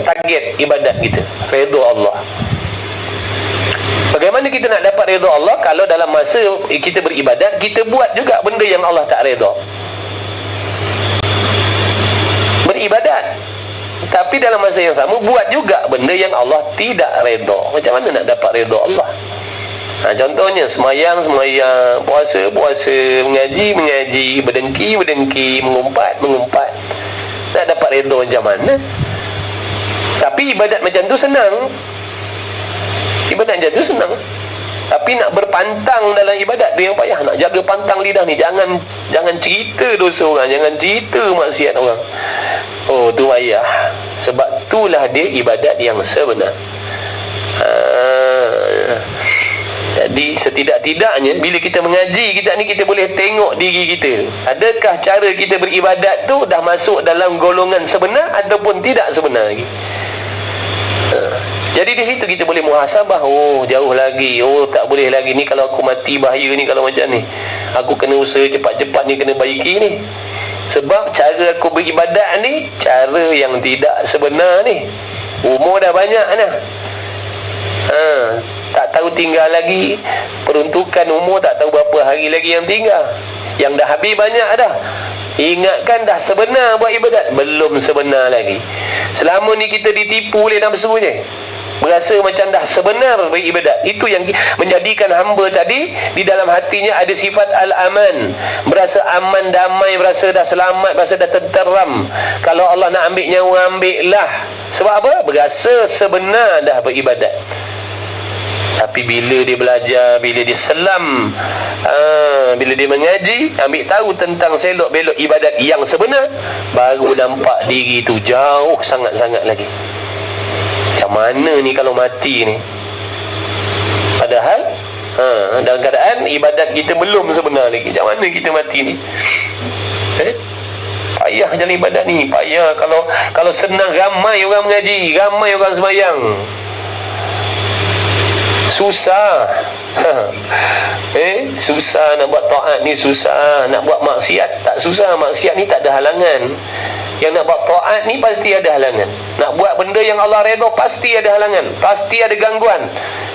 target ibadat kita? Redha Allah. Bagaimana kita nak dapat redha Allah kalau dalam masa kita beribadat kita buat juga benda yang Allah tak redha? Beribadat tapi dalam masa yang sama buat juga benda yang Allah tidak redha. Macam mana nak dapat redha Allah? Contohnya semayang, puasa, mengaji, berdengki, mengumpat. Nak dapat redha macam mana? Tapi ibadat macam tu senang. Ibadat macam tu senang. Tapi nak berpantang dalam ibadat tu yang payah. Nak jaga pantang lidah ni. Jangan cerita dosa orang, jangan cerita maksiat orang. Oh, tu payah. Sebab itulah dia ibadat yang sebenar. Jadi setidak-tidaknya bila kita mengaji kita boleh tengok diri kita. Adakah cara kita beribadat tu dah masuk dalam golongan sebenar ataupun tidak sebenar lagi? Jadi di situ kita boleh muhasabah. Oh, jauh lagi. Oh, tak boleh lagi ni. Kalau aku mati bahaya ni kalau macam ni. Aku kena usaha cepat-cepat ni, kena baiki ni. Sebab cara aku beribadat ni cara yang tidak sebenar ni. Umur dah banyak dah. Tak tahu tinggal lagi. Peruntukan umur tak tahu berapa hari lagi yang tinggal. Yang dah habis banyak dah. Ingatkan dah sebenar buat ibadat. Belum sebenar lagi. Selama ni kita ditipu oleh nafsu je. Berasa macam dah sebenar beribadat. Itu yang menjadikan hamba tadi di dalam hatinya ada sifat al-aman. Berasa aman, damai, berasa dah selamat, berasa dah tenteram. Kalau Allah nak ambil nyawa, ambil lah. Sebab apa? Berasa sebenar dah beribadat. Tapi bila dia belajar, bila dia selam, bila dia mengaji, ambil tahu tentang selok belok ibadat yang sebenar, baru nampak diri tu jauh sangat-sangat lagi. Macam mana ni kalau mati ni? Padahal dalam keadaan ibadat kita belum sebenar lagi. Macam mana kita mati ni? Payah jalan ibadat ni. Payah. Kalau senang, ramai orang mengaji, ramai orang sembahyang. Susah. Susah nak buat taat ni, susah. Nak buat maksiat tak susah. Maksiat ni tak ada halangan. Yang nak buat taat ni pasti ada halangan. Nak buat benda yang Allah redha pasti ada halangan, pasti ada gangguan.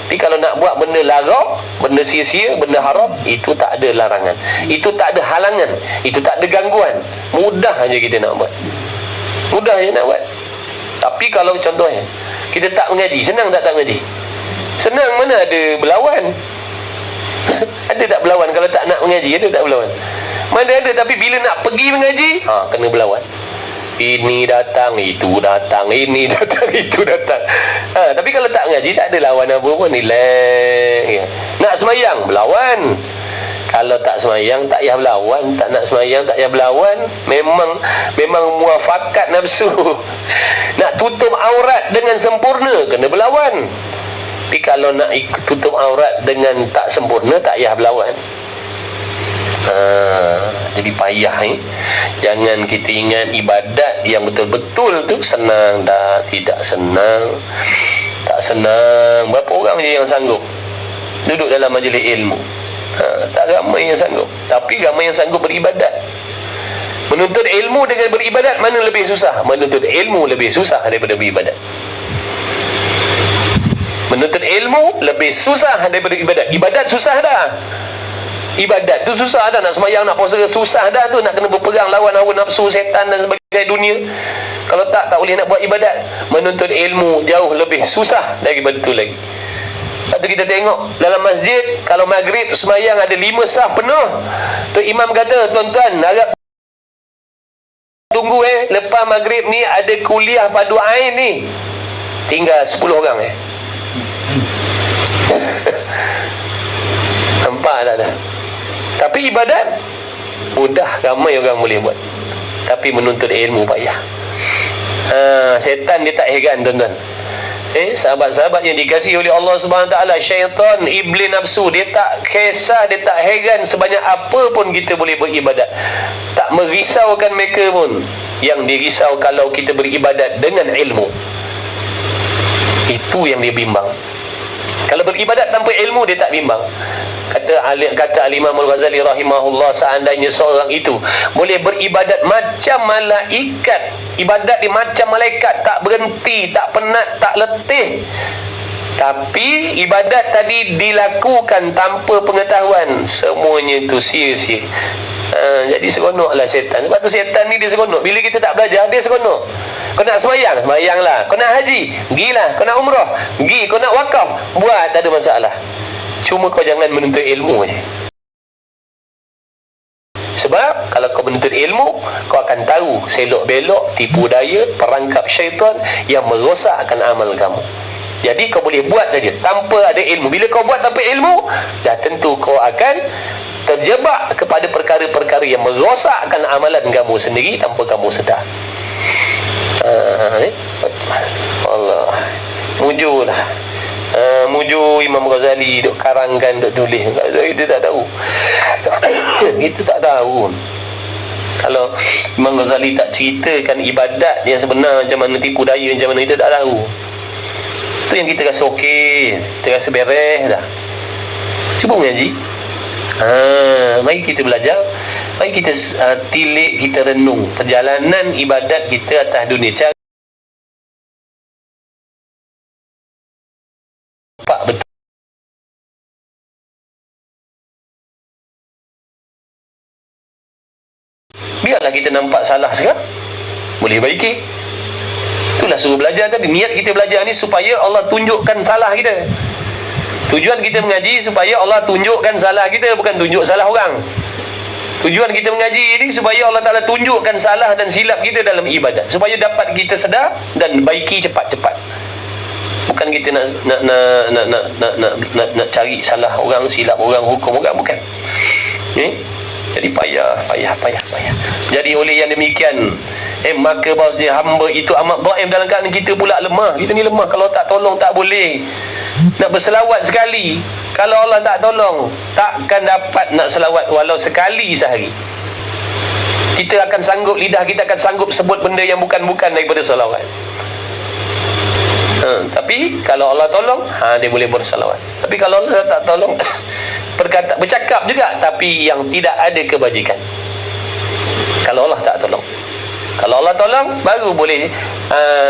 Tapi kalau nak buat benda lara, benda sia-sia, benda haram, itu tak ada larangan, itu tak ada halangan, itu tak ada gangguan. Mudah aja kita nak buat. Mudah je nak buat. Tapi kalau contohnya kita tak mengaji, senang tak mengaji? Senang, mana ada berlawan? Ada tak berlawan kalau tak nak mengaji? Ada tak berlawan? Mana ada. Tapi bila nak pergi mengaji, kena berlawan. Ini datang, itu datang, ini datang, itu datang. Tapi kalau tak mengaji, tak ada lawan apa pun. Relax. Nak semayang, berlawan. Kalau tak semayang, tak payah berlawan. Tak nak semayang, tak payah berlawan. Memang muafakat nafsu. Nak tutup aurat dengan sempurna, kena berlawan. Tapi kalau nak tutup aurat dengan tak sempurna, tak payah berlawan. Jadi payah ni. Jangan kita ingat ibadat yang betul-betul tu senang. Dah tidak senang. Tak senang. Berapa orang je yang sanggup duduk dalam majlis ilmu? Tak ramai yang sanggup. Tapi ramai yang sanggup beribadat. Menuntut ilmu dengan beribadat, mana lebih susah? Menuntut ilmu lebih susah daripada beribadat. Menuntut ilmu lebih susah daripada ibadat. Ibadat susah dah. Ibadat tu susah dah. Nak semayang, nak puasa, susah dah tu. Nak kena berperang lawan hawa nafsu, setan dan sebagainya dunia. Kalau tak boleh nak buat ibadat. Menuntut ilmu jauh lebih susah daripada tu lagi. Lepas tu kita tengok dalam masjid, kalau maghrib semayang ada 5 saf penuh. Tu imam kata, tuan-tuan, harap tunggu lepas maghrib ni ada kuliah padu ain ni. Tinggal 10 orang nampak tak dah? Tapi ibadat mudah, ramai orang boleh buat. Tapi menuntut ilmu payah. Setan dia tak heran, tuan-tuan. Sahabat-sahabat yang dikasihi oleh Allah Subhanahu Taala, syaitan, iblis nafsu, dia tak kisah, dia tak heran sebanyak apa pun kita boleh beribadat. Tak merisaukan mereka pun. Yang dirisau kalau kita beribadat dengan ilmu. Itu yang dia bimbang. Kalau beribadat tanpa ilmu, dia tak bimbang. Kata Al-Imam Al-Ghazali rahimahullah, seandainya seorang itu boleh beribadat macam malaikat Ibadat dia macam malaikat, tak berhenti, tak penat, tak letih. Tapi ibadat tadi dilakukan tanpa pengetahuan, semuanya itu sia-sia. Jadi seronoklah syaitan. Sebab tu syaitan ni dia seronok. Bila kita tak belajar, dia seronok. Kau nak sembahyang, sembahyanglah. Kau nak haji, gilah. Kau nak umrah, gi. Kau nak wakaf, buat, tak ada masalah. Cuma kau jangan menuntut ilmu je. Sebab kalau kau menuntut ilmu, kau akan tahu selok-belok, tipu daya, perangkap syaitan yang merosakkan amal kamu. Jadi kau boleh buat saja tanpa ada ilmu. Bila kau buat tanpa ilmu, dah tentu kau akan terjebak kepada perkara-perkara yang merosakkan amalan kamu sendiri tanpa kamu sedar. Allah mujulah. Muju Imam Ghazali duk karangkan, duk tulis. Kita tak tahu. Kita tak tahu. Kalau Imam Ghazali tak ceritakan ibadat yang sebenar macam mana, tipu daya macam mana, kita tak tahu. Itu yang kita rasa okey, kita rasa beres dah. Cuba mengaji. Mari kita belajar. Mari kita tilik, kita renung perjalanan ibadat kita atas dunia. Nampak betul. Biarlah kita nampak salah sekarang, boleh baiki. Itulah suruh belajar tadi. Niat kita belajar ni supaya Allah tunjukkan salah kita. Tujuan kita mengaji supaya Allah tunjukkan salah kita, bukan tunjuk salah orang. Tujuan kita mengaji ini supaya Allah Ta'ala tunjukkan salah dan silap kita dalam ibadat, supaya dapat kita sedar dan baiki cepat-cepat. Bukan kita nak cari salah orang, silap orang, hukum orang, bukan. Jadi payah. Jadi oleh yang demikian, maka bahawasanya hamba itu amat dhaif dalam keadaan kita pula lemah. Kita ni lemah, kalau tak tolong tak boleh. Nak berselawat sekali, kalau Allah tak tolong, takkan dapat nak selawat walau sekali sehari. Kita akan sanggup, lidah kita akan sanggup sebut benda yang bukan-bukan daripada selawat. Tapi kalau Allah tolong, dia boleh berselawat. Tapi kalau Allah tak tolong, bercakap juga, tapi yang tidak ada kebajikan. Kalau Allah tak tolong. Kalau Allah tolong, baru boleh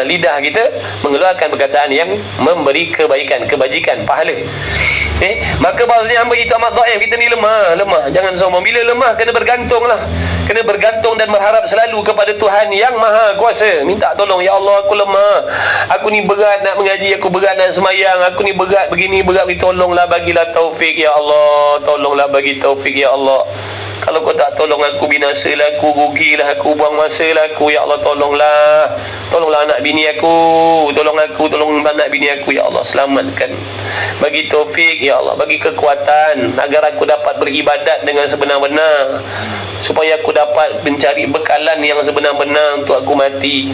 lidah kita mengeluarkan perkataan yang memberi kebaikan, kebajikan, pahala. Maka bahawasanya hamba itu amat dhaif. Kita ni lemah. Jangan sombong. Bila lemah, kena bergantunglah. Kena bergantung dan berharap selalu kepada Tuhan yang Maha Kuasa. Minta tolong, ya Allah, aku lemah. Aku ni berat nak mengaji, aku berat nak semayang, aku ni berat begini, berat begini. Tolonglah, bagilah taufik, ya Allah. Tolonglah bagi taufik, ya Allah. Kalau kau tak tolong aku, binasalah aku, rugilah aku, buang masalah aku, ya Allah. Tolonglah anak bini aku, tolong anak bini aku, ya Allah. Selamatkan, bagi taufik, ya Allah. Bagi kekuatan agar aku dapat beribadat dengan sebenar-benar, supaya aku dapat mencari bekalan yang sebenar-benar untuk aku mati.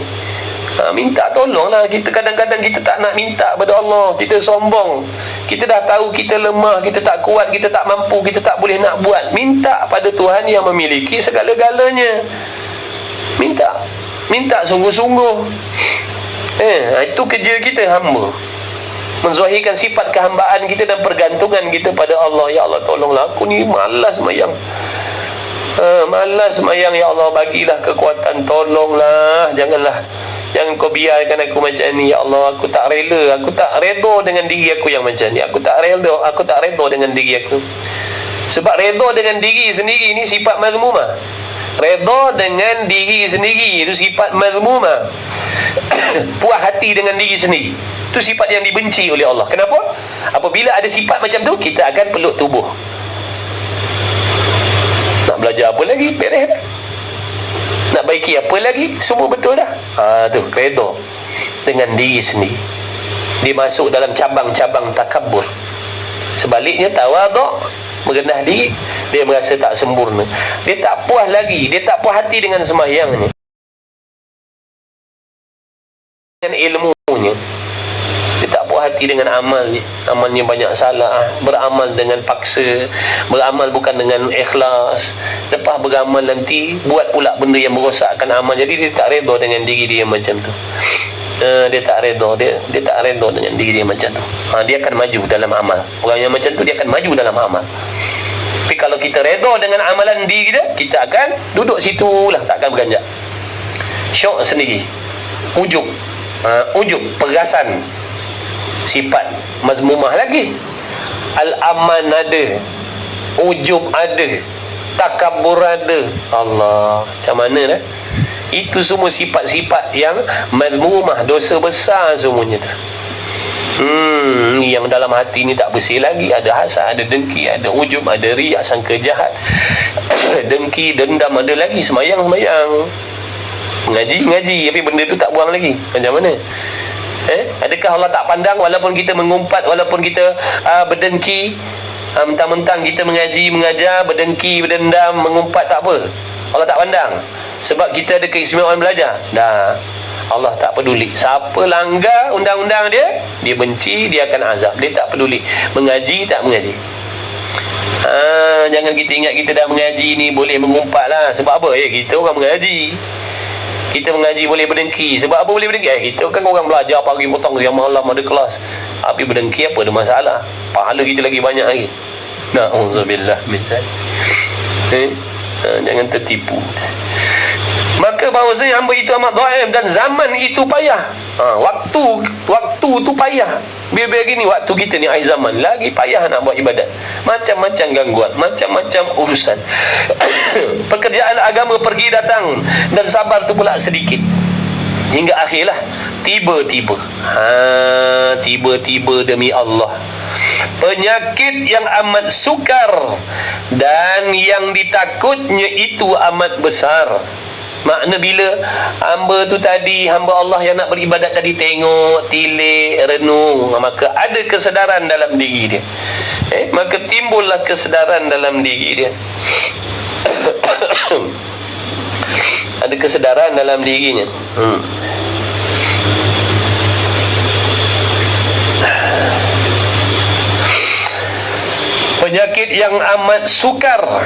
Minta tolonglah. Kita kadang-kadang kita tak nak minta pada Allah. Kita sombong. Kita dah tahu kita lemah, kita tak kuat, kita tak mampu, kita tak boleh nak buat. Minta pada Tuhan yang memiliki segala-galanya. Minta sungguh-sungguh. Itu kerja kita, hamba. Menzahirkan sifat kehambaan kita dan pergantungan kita pada Allah. Ya Allah, tolonglah aku ni malas semayang. Malas semayang, ya Allah, bagilah kekuatan. Tolonglah. Jangan kau biarkan aku macam ni, ya Allah. Aku tak rela, aku tak redha dengan diri aku yang macam ni. Aku tak redha dengan diri aku. Sebab redha dengan diri sendiri ni sifat mazmumah. Redha dengan diri sendiri itu sifat mazmumah. Puas hati dengan diri sendiri itu sifat yang dibenci oleh Allah. Kenapa? Apabila ada sifat macam tu, kita akan peluk tubuh. Nak belajar apa lagi? Beres dah. Nak baiki apa lagi? Semua betul dah. Tu redha dengan diri sendiri. Dia masuk dalam cabang-cabang takabur. Sebaliknya tawaduk, merendah diri, dia merasa tak sempurna. Dia tak puas lagi, dia tak puas hati dengan sembahyangnya, dengan ilmunya. Dia tak puas hati dengan amalnya banyak salah, beramal dengan paksa, beramal bukan dengan ikhlas. Lepas beramal nanti buat pula benda yang merosakkan amal. Jadi dia tak redha dengan diri dia macam tu. Dia tak redha dengan diri dia macam tu. Dia akan maju dalam amal. Orang yang macam tu dia akan maju dalam amal. Tapi kalau kita redha dengan amalan diri kita akan duduk situlah, tak akan beranjak. Syok sendiri, ujub, ujub, perasan, sifat mazmumah lagi. Al-aman ada, ujub ada, takabur ada. Allah, macam mana dah? Itu semua sifat-sifat yang mazmumah, dosa besar semuanya tu. Yang dalam hati ni tak bersih lagi. Ada hasad, ada dengki, ada ujub, ada riak, sangka jahat, dengki, dendam ada lagi. Semayang Mengaji, tapi benda tu tak buang lagi. Macam mana? Adakah Allah tak pandang walaupun kita mengumpat, walaupun kita berdengki, mentang-mentang kita mengaji, mengajar, berdengki, berdendam, mengumpat, tak apa? Allah tak pandang sebab kita ada keistimewaan belajar? Dah, Allah tak peduli. Siapa langgar undang-undang dia, dia benci, dia akan azab. Dia tak peduli mengaji tak mengaji. Jangan kita ingat kita dah mengaji ni boleh mengumpat lah. Sebab apa? Kita orang mengaji. Kita mengaji boleh berdengki. Sebab apa boleh berdengki? Kita kan orang belajar pagi potong siang malam, ada kelas. Tapi berdengki apa ada masalah? Pahala kita lagi banyak lagi. Na'udzubillah min dzalik. Jangan tertipu. Maka bahawasanya hamba itu amat dhaif dan zaman itu payah. Waktu tu payah. Biar-biar gini waktu kita ni akhir zaman, lagi payah nak buat ibadat. Macam-macam gangguan, macam-macam urusan. Pekerjaan agama pergi datang dan sabar tu pula sedikit. Hingga akhirlah tiba-tiba demi Allah, penyakit yang amat sukar dan yang ditakutnya itu amat besar. Makna bila hamba tu tadi, hamba Allah yang nak beribadat tadi, tengok, tilik, renung, maka ada kesedaran dalam diri dia. Maka timbullah kesedaran dalam diri dia. Ada kesedaran dalam dirinya. Penyakit yang amat sukar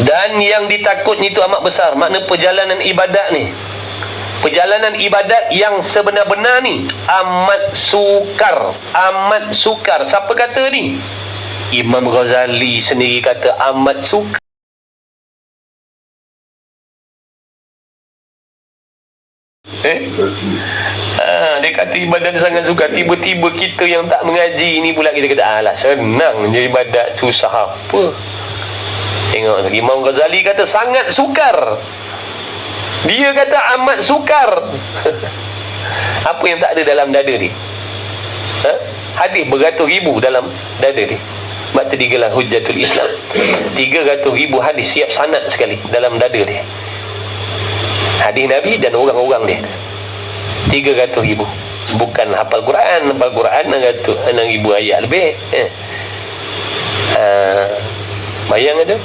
dan yang ditakutnya itu amat besar. Makna perjalanan ibadat ni, perjalanan ibadat yang sebenar-benar ni amat sukar. Amat sukar. Siapa kata ni? Imam Ghazali sendiri kata amat sukar. Dia kata ibadat sangat sukar. Tiba-tiba kita yang tak mengaji ni pula kita kata alah senang je ibadat, susah apa? Tengok, Imam Ghazali kata sangat sukar. Dia kata amat sukar. Apa yang tak ada dalam dada dia? Hadis beratus ribu dalam dada dia. Sebab tu digelar Hujjatul Islam. 300,000 hadis siap sanad sekali dalam dada dia. Hadis Nabi dan orang-orang dia. 300,000. Bukan hafal Quran. Hafal Quran 6,000 ayat lebih. Bayang aja.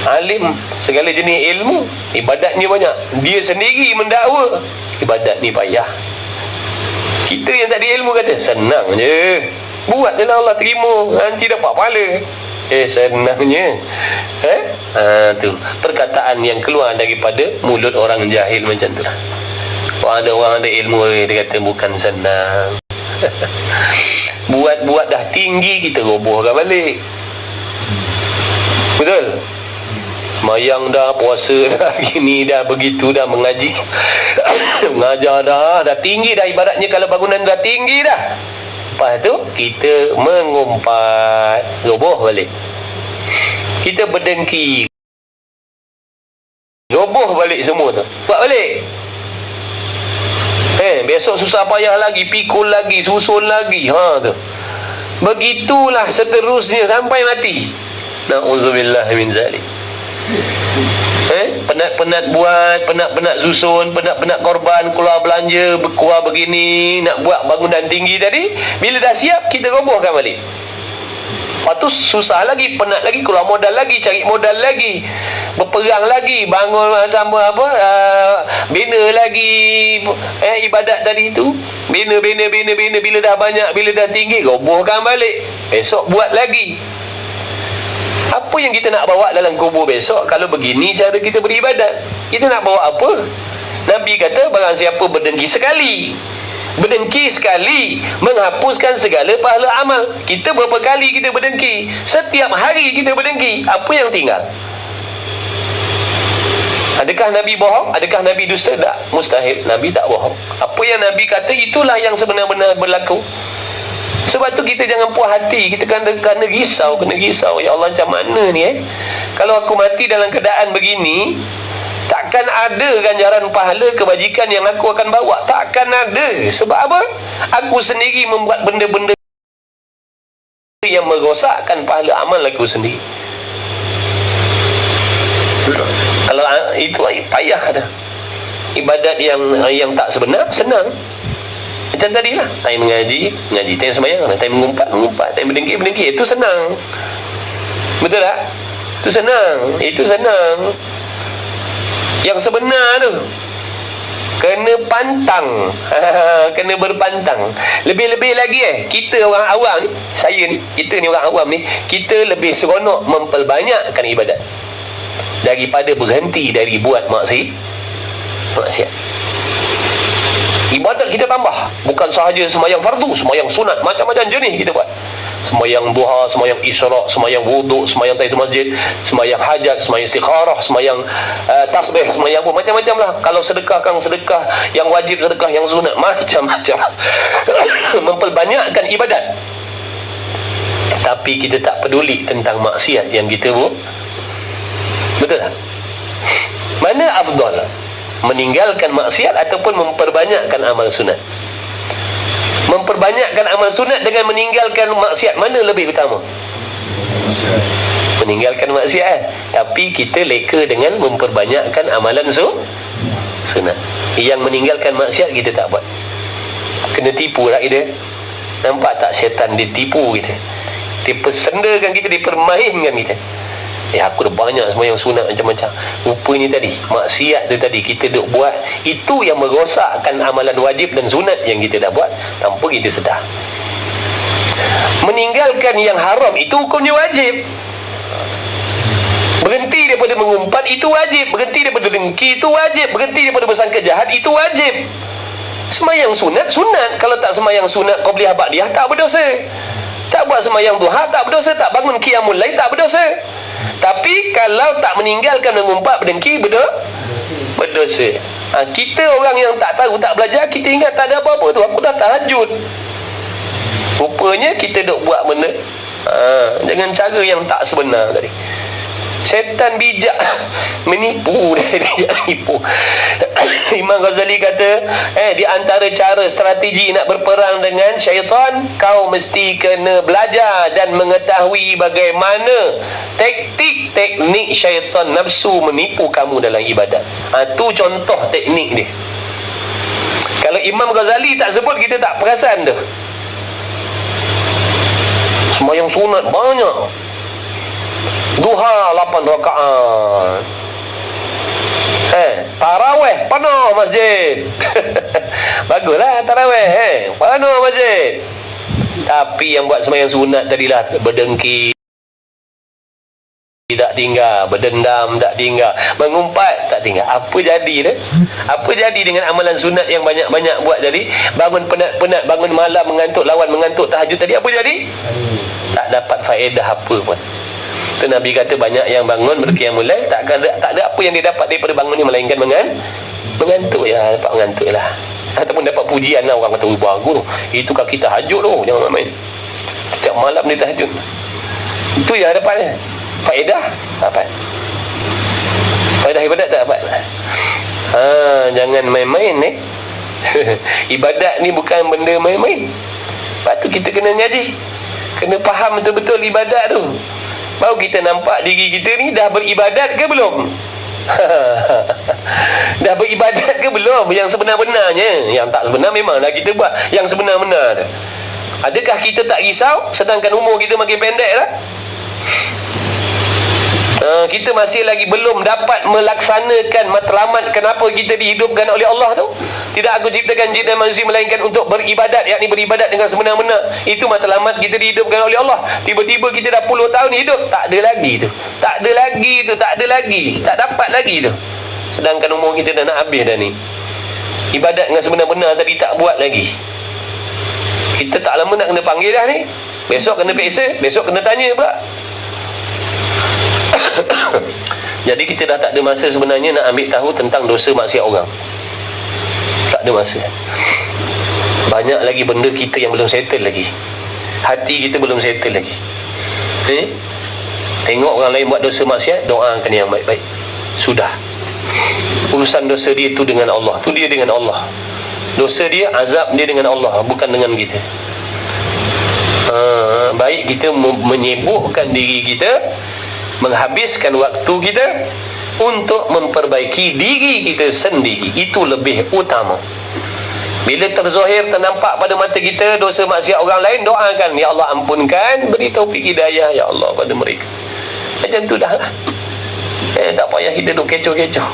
Alim segala jenis ilmu, ibadatnya banyak. Dia sendiri mendakwa ibadat ni payah. Kita yang tak ada ilmu kata senang je, buat je lah, Allah terima, nanti dapat pahala. Senangnya. Tu perkataan yang keluar daripada mulut orang jahil macam tu lah. Ada orang ada ilmu, dia kata bukan senang. Buat dah tinggi, kita robohkan balik. Betul? Semayang dah, puasa dah, gini dah, begitu dah, mengaji mengajar dah tinggi dah ibaratnya. Kalau bangunan dah tinggi dah, lepas tu kita mengumpat, roboh balik. Kita berdengki, roboh balik semua tu, buat balik. Besok susah payah lagi, pikul lagi, susun lagi. Tu begitulah seterusnya sampai mati. Na'udzubillah min dzalik. Penat-penat buat, penat-penat susun, penat-penat korban, keluar belanja, keluar begini, nak buat bangunan tinggi tadi. Bila dah siap, kita robohkan balik. Lepas tu susah lagi, penat lagi, keluar modal lagi, cari modal lagi, berperang lagi, bangun macam apa, bina lagi ibadat tadi tu. Bina. Bila dah banyak, bila dah tinggi, robohkan balik. Besok buat lagi. Apa yang kita nak bawa dalam kubur besok kalau begini cara kita beribadat? Kita nak bawa apa? Nabi kata barang siapa berdengki sekali, menghapuskan segala pahala amal. Kita berapa kali kita berdengki? Setiap hari kita berdengki. Apa yang tinggal? Adakah Nabi bohong? Adakah Nabi dusta? Tak, mustahil. Nabi tak bohong. Apa yang Nabi kata, itulah yang sebenar-benar berlaku. Sebab tu kita jangan puas hati. Kita kena risau. Ya Allah, macam mana ni kalau aku mati dalam keadaan begini, takkan ada ganjaran pahala kebajikan yang aku akan bawa. Takkan ada. Sebab apa? Aku sendiri membuat benda-benda yang merosakkan pahala amal aku sendiri. Kalau itu payah dah. Ibadat yang tak sebenar senang. Macam tadi lah, time mengaji, time sembahyang, time mengumpat, time berdengki, itu senang. Betul tak? Itu senang. Yang sebenar tu kena pantang. Kena berpantang. Lebih-lebih lagi kita orang awam ni, kita ni orang awam ni, kita lebih seronok memperbanyakkan ibadat daripada berhenti dari buat maksiat. Ibadat kita tambah. Bukan sahaja sembahyang fardu, sembahyang sunat, macam-macam jenis kita buat. Sembahyang duha, sembahyang isyraq, sembahyang wuduk, sembahyang tahiyatul masjid, sembahyang hajat, sembahyang istikharah, sembahyang tasbih, sembahyang apa, macam-macam lah. Kalau sedekah, yang wajib sedekah, yang sunat, macam-macam. Memperbanyakkan ibadat. Tapi kita tak peduli tentang maksiat yang kita buat. Betul tak? Mana afdal? Meninggalkan maksiat ataupun memperbanyakkan amal sunat? Memperbanyakkan amal sunat dengan meninggalkan maksiat, mana lebih utama? Meninggalkan maksiat. Tapi kita leka dengan memperbanyakkan amalan sunat. Yang meninggalkan maksiat kita tak buat. Kena tipu lah kita. Nampak tak syaitan dia tipu kita? Dia persendakan kita, dia permainkan kita. Aku dah banyak semua yang sunat macam-macam. Rupanya tadi, maksiat tu tadi kita duk buat, itu yang merosakkan amalan wajib dan sunat yang kita dah buat tanpa kita sedar. Meninggalkan yang haram itu hukumnya wajib. Berhenti daripada mengumpat itu wajib. Berhenti daripada dengki itu wajib. Berhenti daripada bersangka jahat itu wajib. Semayang sunat. Kalau tak semayang sunat qabliyah ba'diyah, tak berdosa. Tak buat semayang duha, tak berdosa. Tak bangun qiyamul lail, tak berdosa. Tapi kalau tak meninggalkan mengumpat, berdengki, berdosa. Kita orang yang tak tahu, tak belajar, kita ingat tak ada apa-apa tu, aku dah tahajud. Rupanya kita duk buat benda dengan cara yang tak sebenar tadi. Syaitan bijak menipu. Imam Ghazali kata, di antara cara strategi nak berperang dengan syaitan, kau mesti kena belajar dan mengetahui bagaimana teknik syaitan nafsu menipu kamu dalam ibadat. Tu contoh teknik dia. Kalau Imam Ghazali tak sebut, kita tak perasan dah. Sembahyang sunat banyak, duha 8 rakaat, tarawih penuh masjid. Baguslah tarawih, penuh masjid. Tapi yang buat sembahyang sunat tadilah berdengki tak tinggal, berdendam tak tinggal, mengumpat tak tinggal. Apa jadi dah? Apa jadi dengan amalan sunat yang banyak-banyak buat tadi? Bangun penat-penat, bangun malam mengantuk, lawan mengantuk tahajud tadi, apa jadi? Tak dapat faedah apa pun. Tu Nabi kata banyak yang bangun berqiyamul lail, tak ada apa yang dia dapat daripada bangun ni melainkan mengantuk. Dapat mengantuk lah. Ataupun dapat pujian lah, orang kata bagus, itu kaki tahajud tu, jangan main. Setiap malam dia tahajud. Itu yang dapatnya. Faedah dapat. Faedah ibadat tak dapat. Jangan main-main Ibadat ni bukan benda main-main. Lepas tu kita kena ngaji, kena faham betul-betul ibadat tu. Baru kita nampak diri kita ni dah beribadat ke belum. Dah beribadat ke belum yang sebenar-benarnya. Yang tak sebenar memanglah kita buat yang sebenar-benar. Adakah kita tak risau sedangkan umur kita makin pendek lah? Kita masih lagi belum dapat melaksanakan matlamat kenapa kita dihidupkan oleh Allah tu. Tidak aku ciptakan jin dan manusia melainkan untuk beribadat, yakni beribadat dengan sebenar-benar. Itu matlamat kita dihidupkan oleh Allah. Tiba-tiba kita dah puluh tahun hidup, tak ada lagi tu. Tak ada lagi. Tak dapat lagi tu. Sedangkan umur kita dah nak habis dah ni. Ibadat dengan sebenar-benar tadi tak buat lagi. Kita tak lama nak kena panggil dah ni. Besok kena peksa, besok kena tanya pula. Jadi kita dah tak ada masa sebenarnya nak ambil tahu tentang dosa maksiat orang. Tak ada masa. Banyak lagi benda kita yang belum settle lagi. Hati kita belum settle lagi. Tengok orang lain buat dosa maksiat, doakan yang baik-baik. Sudah. Urusan dosa dia tu dengan Allah. Tu dia dengan Allah. Dosa dia, azab dia dengan Allah, bukan dengan kita. Baik kita menyibukkan diri kita, menghabiskan waktu kita untuk memperbaiki diri kita sendiri. Itu lebih utama. Bila terzahir, ternampak pada mata kita dosa maksiat orang lain, doakan, ya Allah ampunkan, beri taufik hidayah ya Allah pada mereka. Macam tu dah lah. Tak payah kita duk kecoh-kecoh.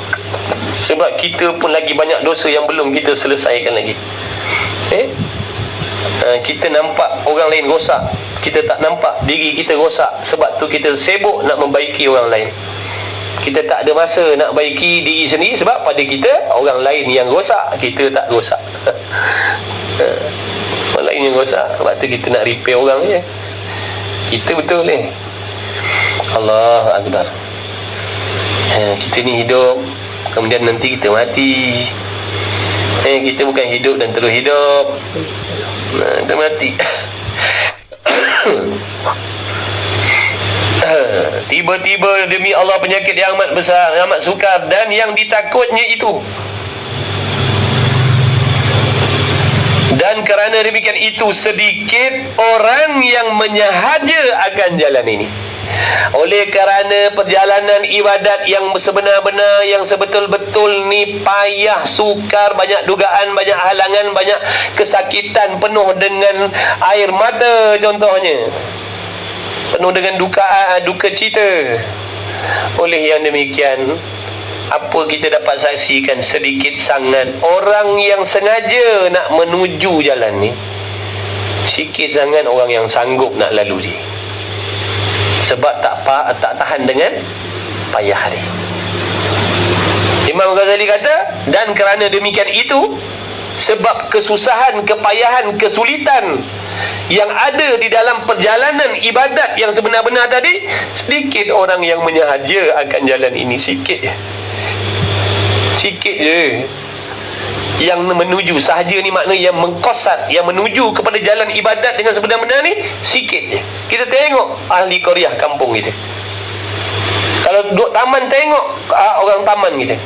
Sebab kita pun lagi banyak dosa yang belum kita selesaikan lagi. Kita nampak orang lain rosak, kita tak nampak diri kita rosak. Sebab tu kita sibuk nak membaiki orang lain. Kita tak ada masa nak baiki diri sendiri, sebab pada kita orang lain yang rosak, kita tak rosak. Orang lain yang rosak, sebab tu kita nak repair orang je. Kita betul ni. Allah Akbar. Kita ni hidup, kemudian nanti kita mati. Kita bukan hidup dan terus hidup. Kita mati. Tiba-tiba demi Allah penyakit yang amat besar, amat sukar, dan yang ditakutnya itu. Dan kerana demikian itu, sedikit orang yang menyahaja akan jalan ini. Oleh kerana perjalanan ibadat yang sebenar-benar, yang sebetul-betul ni payah, sukar, banyak dugaan, banyak halangan, banyak kesakitan, penuh dengan air mata contohnya, penuh dengan duka cita. Oleh yang demikian, apa kita dapat saksikan, sedikit sangat orang yang sengaja nak menuju jalan ni. Sikit sangat orang yang sanggup nak lalu dia. Sebab tak tahan dengan payah dia. Imam Ghazali kata, dan kerana demikian itu, sebab kesusahan, kepayahan, kesulitan yang ada di dalam perjalanan ibadat yang sebenar-benar tadi, sedikit orang yang menyahaja akan jalan ini. Sikit je. Sikit je yang menuju. Sahaja ni makna yang mengkosat, yang menuju kepada jalan ibadat dengan sebenar-benar ni, sikit je. Kita tengok ahli qaryah kampung kita, kalau duduk taman, tengok orang taman kita,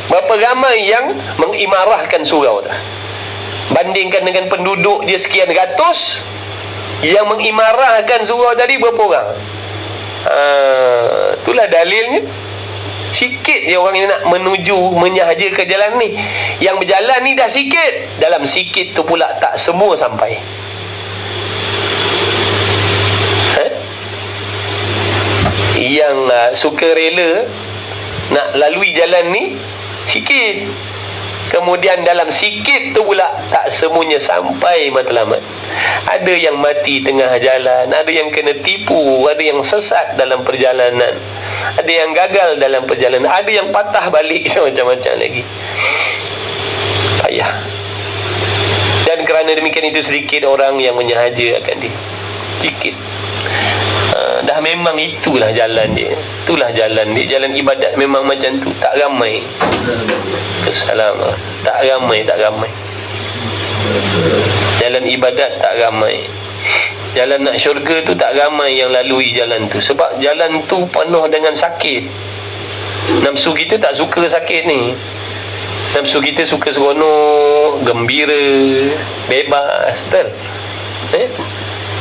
berapa ramai yang mengimarahkan surau tu. Bandingkan dengan penduduk dia sekian ratus, yang mengimarahkan surau tadi berapa orang? Itulah dalilnya. Sikit je orang yang nak menuju, menyahaja ke jalan ni. Yang berjalan ni dah sikit, dalam sikit tu pula tak semua sampai. Yang suka rela nak lalui jalan ni sikit, kemudian dalam sikit tu pula tak semuanya sampai matlamat. Ada yang mati tengah jalan, ada yang kena tipu, ada yang sesat dalam perjalanan, ada yang gagal dalam perjalanan, ada yang patah balik, macam-macam lagi. Payah. Dan kerana demikian itu, sedikit orang yang menyahaja akan dia. Sikit. Dah memang itulah jalan dia. Itulah jalan dia. Jalan ibadat memang macam tu. Tak ramai. Kesalahan. Tak ramai. Jalan ibadat tak ramai. Jalan nak syurga tu tak ramai yang lalui jalan tu. Sebab jalan tu penuh dengan sakit. Nafsu kita tak suka sakit ni. Nafsu kita suka seronok, gembira, bebas. Betul?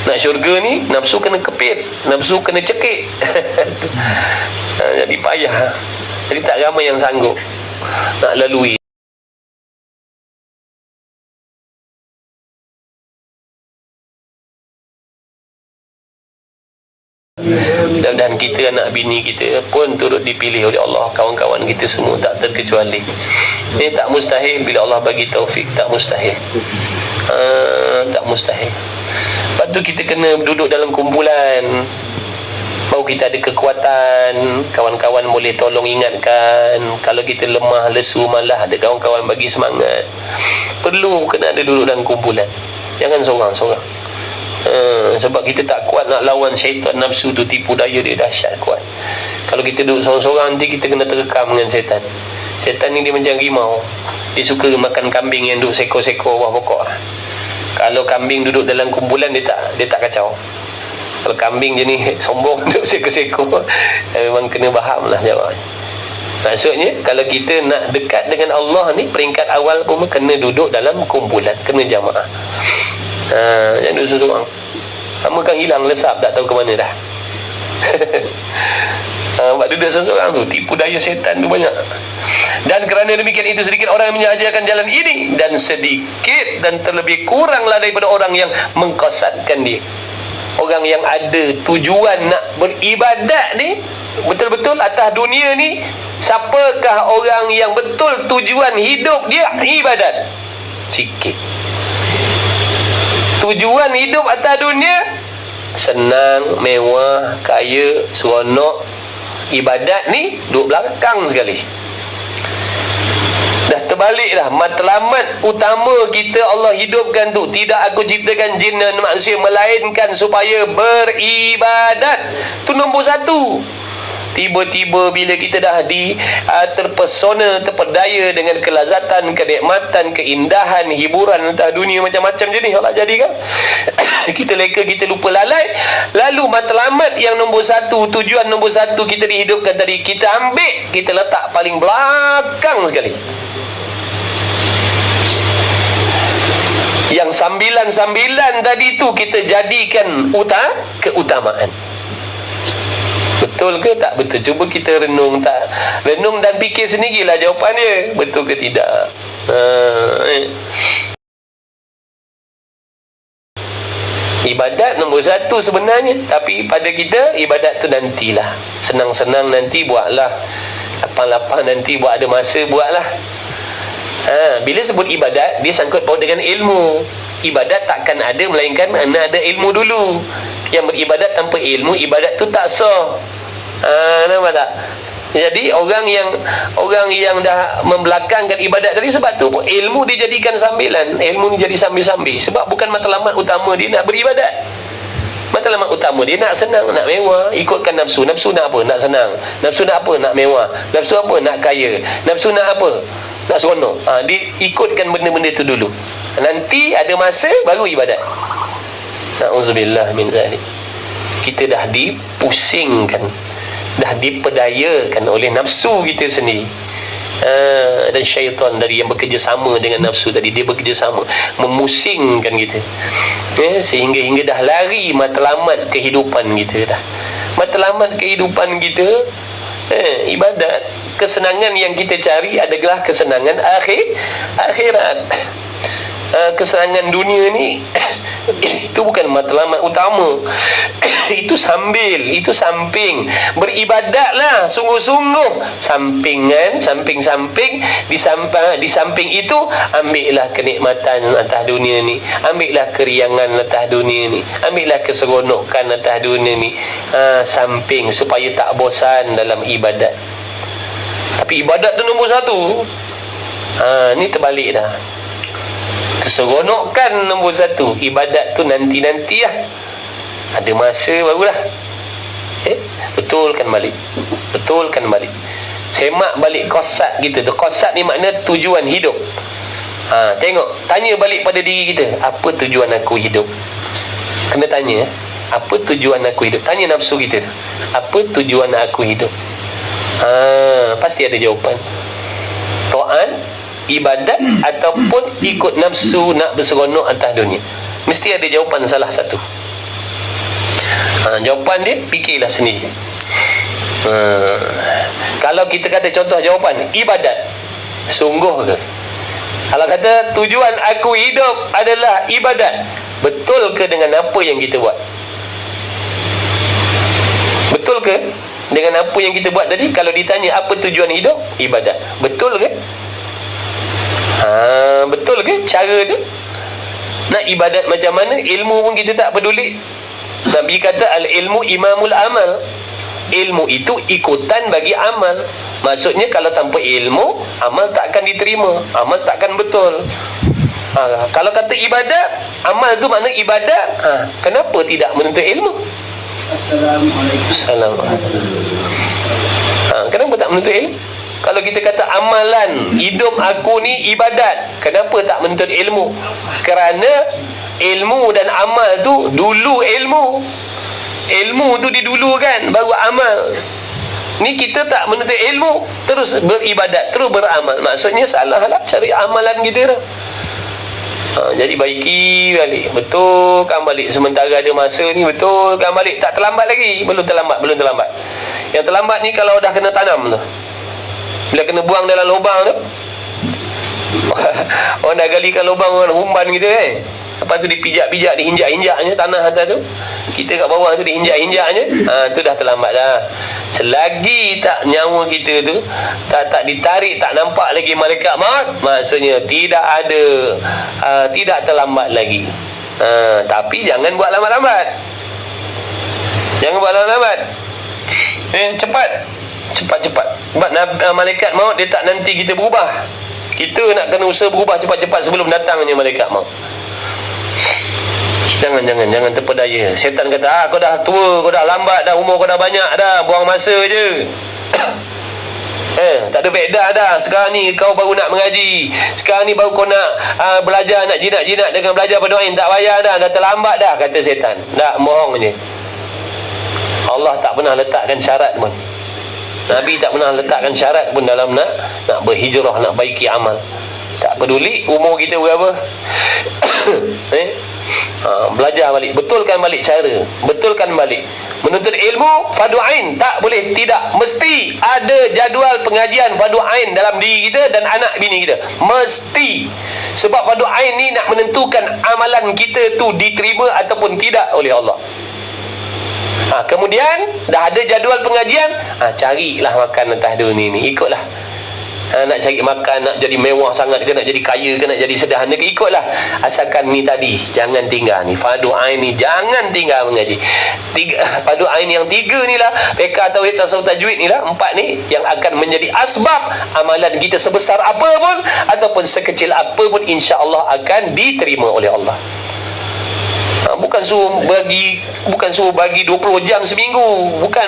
Nak syurga ni, nafsu kena kepit, nafsu kena cekik. Jadi payah. Jadi tak ramai yang sanggup nak lalui. Dan kita, anak bini kita pun turut dipilih oleh Allah. Kawan-kawan kita semua tak terkecuali. Ini tak mustahil bila Allah bagi taufik. Tak mustahil. Tak mustahil. Lepas tu kita kena duduk dalam kumpulan, baru kita ada kekuatan. Kawan-kawan boleh tolong ingatkan. Kalau kita lemah, lesu, malah, ada kawan-kawan bagi semangat. Perlu kena ada duduk dalam kumpulan. Jangan seorang-seorang. Sebab kita tak kuat nak lawan syaitan nafsu tu, tipu daya dia dahsyat kuat. Kalau kita duduk seorang-seorang, nanti kita kena terekam dengan setan. Setan ni dia macam rimau. Dia suka makan kambing yang duduk sekor-sekor bawah pokok. Kalau kambing duduk dalam kumpulan, dia tak kacau. Kalau kambing jenis sombong duduk sekor-sekor, memang kena faham lah jawab. Maksudnya, kalau kita nak dekat dengan Allah ni, peringkat awal pun kena duduk dalam kumpulan, kena jamaah. Jangan duduk seorang. Lama kan hilang, lesap, tak tahu ke mana dah. Sebab duduk seorang tu, tipu daya setan tu banyak. Dan kerana demikian itu, sedikit orang yang menyahajakan jalan ini, dan sedikit dan terlebih kuranglah daripada orang yang mengkosatkan dia. Orang yang ada tujuan nak beribadat ni, betul-betul atas dunia ni, siapakah orang yang betul tujuan hidup dia ibadat? Sikit. Tujuan hidup atas dunia senang, mewah, kaya, seronok. Ibadat ni duduk belakang sekali. Dah terbalik dah. Matlamat utama kita Allah hidupkan tu, tidak aku ciptakan jin dan manusia melainkan supaya beribadat. Tu nombor satu. Tiba-tiba bila kita dah terpesona, terpedaya dengan kelazatan, kenikmatan, keindahan, hiburan entah dunia macam-macam jenis Allah jadikan, kita leka, kita lupa lalai. Lalu matlamat yang nombor satu, tujuan nombor satu kita dihidupkan tadi, kita ambil, kita letak paling belakang sekali. Yang sambilan-sambilan tadi tu kita jadikan keutamaan. Betul ke tak betul? Cuba kita renung dan fikir sendirilah jawapan dia. Betul ke tidak? Ibadat nombor satu sebenarnya. Tapi pada kita, ibadat tu nantilah. Senang-senang nanti buatlah. Lapang-lapang nanti buat, ada masa buatlah. Bila sebut ibadat, dia sangkut paut dengan ilmu. Ibadat takkan ada melainkan ada ilmu dulu. Yang beribadat tanpa ilmu, ibadat tu tak sah. Nampak tak? Jadi orang yang dah membelakangkan ibadat tadi, sebab tu ilmu dijadikan sambilan. Ilmu ni jadi sambil-sambil. Sebab bukan matlamat utama dia nak beribadat. Matlamat utama dia nak senang, nak mewah. Ikutkan nafsu. Nafsu nak apa? Nak senang. Nafsu nak apa? Nak mewah. Nafsu apa? Nak kaya. Nafsu nak apa? Nak seronok. Diikutkan benda-benda tu dulu. Nanti ada masa baru ibadat. Na'udzubillah min zalik. Kita dah dipusingkan, dah dipedayakan oleh nafsu kita sendiri. Dan syaitan dari yang bekerjasama dengan nafsu tadi, dia bekerjasama memusingkan kita, sehingga dah lari matlamat kehidupan kita dah. Matlamat kehidupan kita ibadat. Kesenangan yang kita cari adalah kesenangan akhirat. Kesenangan dunia ni itu bukan matlamat utama. Itu sambil, itu samping. Beribadatlah sungguh-sungguh, sampingan, samping-samping. Di samping itu, ambillah kenikmatan atas dunia ni, ambillah keriangan atas dunia ni, ambillah keseronokan atas dunia ni. Samping supaya tak bosan dalam ibadat. Tapi ibadat tu nombor satu. Ni terbalik dah. Keseronokan nombor satu, ibadat tu nanti-nanti lah. Ada masa barulah. Betulkan balik. Semak balik qasad kita tu. Qasad ni makna tujuan hidup. Tengok, tanya balik pada diri kita, apa tujuan aku hidup? Kena tanya, apa tujuan aku hidup? Tanya nafsu kita tu, apa tujuan aku hidup? Pasti ada jawapan. Taat, ibadat, ataupun ikut nafsu nak berseronok atas dunia. Mesti ada jawapan salah satu. Jawapan dia, fikirlah sendiri. Kalau kita kata contoh jawapan, ibadat, sungguh ke? Kalau kata tujuan aku hidup adalah ibadat, betul ke dengan apa yang kita buat? Betul ke dengan apa yang kita buat tadi? Kalau ditanya apa tujuan hidup? Ibadat. Betul ke? Betul ke cara tu? Nak ibadat macam mana? Ilmu pun kita tak peduli. Nabi kata al-ilmu imamul amal. Ilmu itu ikutan bagi amal. Maksudnya kalau tanpa ilmu, amal takkan diterima, amal takkan betul. Kalau kata ibadat, amal tu makna ibadat, kenapa tidak menuntut ilmu? Assalamualaikum. Kenapa tak menuntut ilmu? Kalau kita kata amalan hidup aku ni ibadat, kenapa tak menuntut ilmu? Kerana ilmu dan amal tu dulu ilmu tu didulukan baru amal. Ni kita tak menuntut ilmu, terus beribadat, terus beramal. Maksudnya salah lah cari amalan kita dah. Jadi baiki balik, betulkan balik sementara ada masa ni, betulkan balik. Tak terlambat lagi, belum terlambat. Yang terlambat ni kalau dah kena tanam tu, bila kena buang dalam lubang tu, orang dah galikan lubang, orang umban gitu kan, lepas tu dipijak-pijak, diinjak-injaknya tanah atas tu, kita kat bawah tu diinjak-injaknya, tu dah terlambat dah. Selagi tak nyawa kita tu tak ditarik, tak nampak lagi malaikat maut, maksudnya tidak terlambat lagi. Tapi jangan buat lambat-lambat. Cepat. Sebab malaikat maut dia tak nanti kita berubah. Kita nak kena usaha berubah cepat-cepat sebelum datangnya malaikat maut. Jangan terpedaya. Syaitan kata, kau dah tua, kau dah lambat dah, umur kau dah banyak dah, buang masa je. Tak ada faedah dah. Sekarang ni kau baru nak mengaji, sekarang ni baru kau nak belajar, nak jinak-jinak dengan belajar berdoain, tak payah dah terlambat dah, kata syaitan. Tak, bohong je. Allah tak pernah letakkan syarat pun. Nabi tak pernah letakkan syarat pun dalam nak berhijrah, nak baiki amal. Tak peduli umur kita berapa. Belajar balik, betulkan balik cara, betulkan balik. Menuntut ilmu fardu ain, tak boleh tidak, mesti ada jadual pengajian fardu ain dalam diri kita dan anak bini kita, mesti. Sebab fardu ain ni nak menentukan amalan kita tu diterima ataupun tidak oleh Allah. Kemudian dah ada jadual pengajian, carilah makan atas dunia ni, ikutlah. Nak cari makan, nak jadi mewah sangat ke, nak jadi kaya ke, nak jadi sederhana ke, ikutlah. Asalkan ni tadi jangan tinggal ni, fardu ain ni jangan tinggal mengaji. Fardu ain yang 3 ni lah, fiqh, tauhid, tasawuf, tajwid ni lah, 4 ni yang akan menjadi asbab amalan kita sebesar apa pun ataupun sekecil apa pun, insya-Allah akan diterima oleh Allah. Bukan suruh bagi 20 jam seminggu, bukan.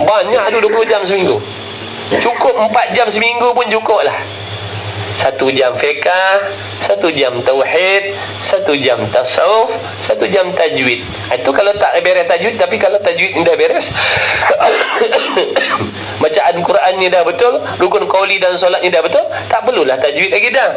Banyak tu 20 jam seminggu. Cukup 4 jam seminggu pun cukup lah. 1 jam fiqh, 1 jam tauhid, 1 jam tasawuf, 1 jam tajwid. Itu kalau tak beres tajwid. Tapi kalau tajwid ni dah beres, bacaan Quran ni dah betul, rukun qauli dan solat ni dah betul, tak perlulah tajwid lagi dah.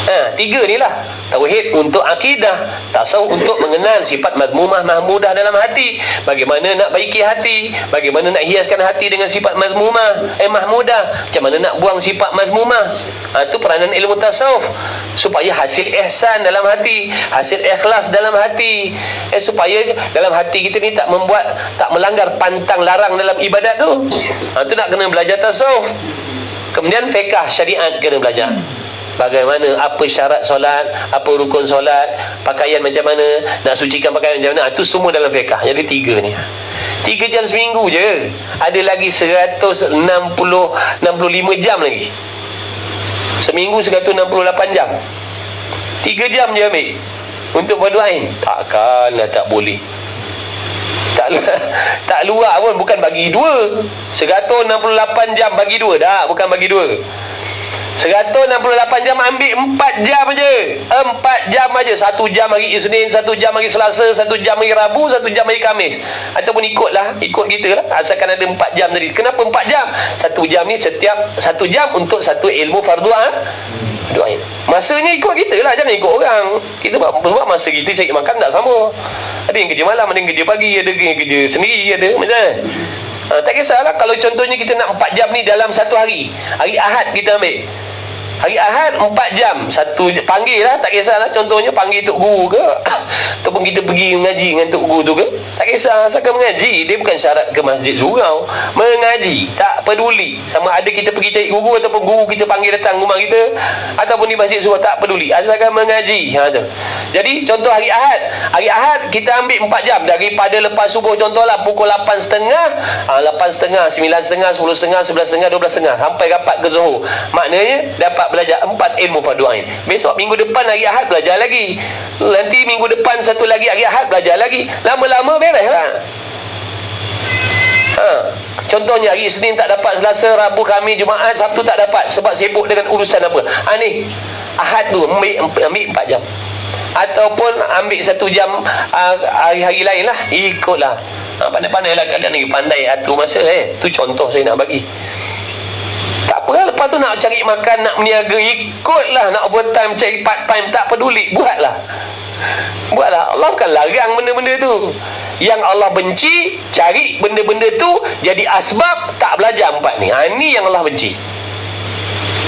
3 ni lah. Tauhid untuk akidah, tasawuf untuk mengenal sifat mazmumah mahmudah dalam hati, bagaimana nak baiki hati, bagaimana nak hiaskan hati dengan sifat mahmudah, macam mana nak buang sifat mazmumah. Itu peranan ilmu tasawuf, supaya hasil ihsan dalam hati, hasil ikhlas dalam hati, supaya dalam hati kita ni tak melanggar pantang larang dalam ibadat tu. Itu nak kena belajar tasawuf. Kemudian fiqh syariat kena belajar. Bagaimana, apa syarat solat, apa rukun solat, pakaian macam mana, nak sucikan pakaian macam mana, itu semua dalam fiqh. Jadi 3 ni 3 jam seminggu je. Ada lagi 165 jam lagi. Seminggu 168 jam. 3 jam je ambil untuk fardu ain. Takkanlah tak boleh. Tak luar pun, bukan bagi 2. 168 jam bagi 2 dah, bukan bagi 2. 168 jam ambil 4 jam je. 4 jam aja. 1 jam hari Isnin, 1 jam hari Selasa, 1 jam hari Rabu, 1 jam hari Khamis. Ataupun ikut kita lah. Asalkan ada 4 jam tadi. Kenapa 4 jam? 1 jam ni setiap 1 jam untuk satu ilmu fardu ain. Masanya ikut kita lah, jangan ikut orang. Kita buat masa kita cari makan tak sama. Ada yang kerja malam, ada yang kerja pagi, ada yang kerja sendiri, ada macam mana. Tak kisahlah kalau contohnya kita nak 4 jam ni dalam satu hari. Hari Ahad kita ambil. Hari Ahad 4 jam. Panggil lah, tak kisahlah. Contohnya panggil Tok Guru ke, ataupun kita pergi mengaji dengan Tok Guru tu ke, tak kisah. Asalkan mengaji. Dia bukan syarat ke masjid surau. Mengaji, tak peduli sama ada kita pergi cari guru ataupun guru kita panggil datang rumah kita ataupun di masjid surau, tak peduli. Asalkan mengaji. Jadi contoh hari Ahad. Hari Ahad kita ambil 4 jam. Daripada lepas subuh, contohlah pukul 8.30, 8.30, 9.30, 10.30, 11.30, 12.30 sampai rapat ke Zuhur. Maknanya dapat belajar 4 ilmu fardu ain. Besok minggu depan hari Ahad belajar lagi. Nanti minggu depan satu lagi hari Ahad belajar lagi. Lama-lama beres lah. Contohnya hari Isnin tak dapat, Selasa, Rabu, Khamis, Jumaat, Sabtu tak dapat sebab sibuk dengan urusan apa. Ni Ahad tu ambil 4 jam. Ataupun ambil 1 jam hari-hari lain lah, ikutlah. Pandai-pandai lah, kadang lagi pandai atur masa. Tu contoh saya nak bagi. Tak apa, lepas tu nak cari makan, nak meniaga, ikutlah. Nak overtime, cari part time, tak peduli, buatlah. Allah kan larang benda-benda tu. Yang Allah benci, cari benda-benda tu jadi asbab tak belajar 4 ni. Ini yang Allah benci.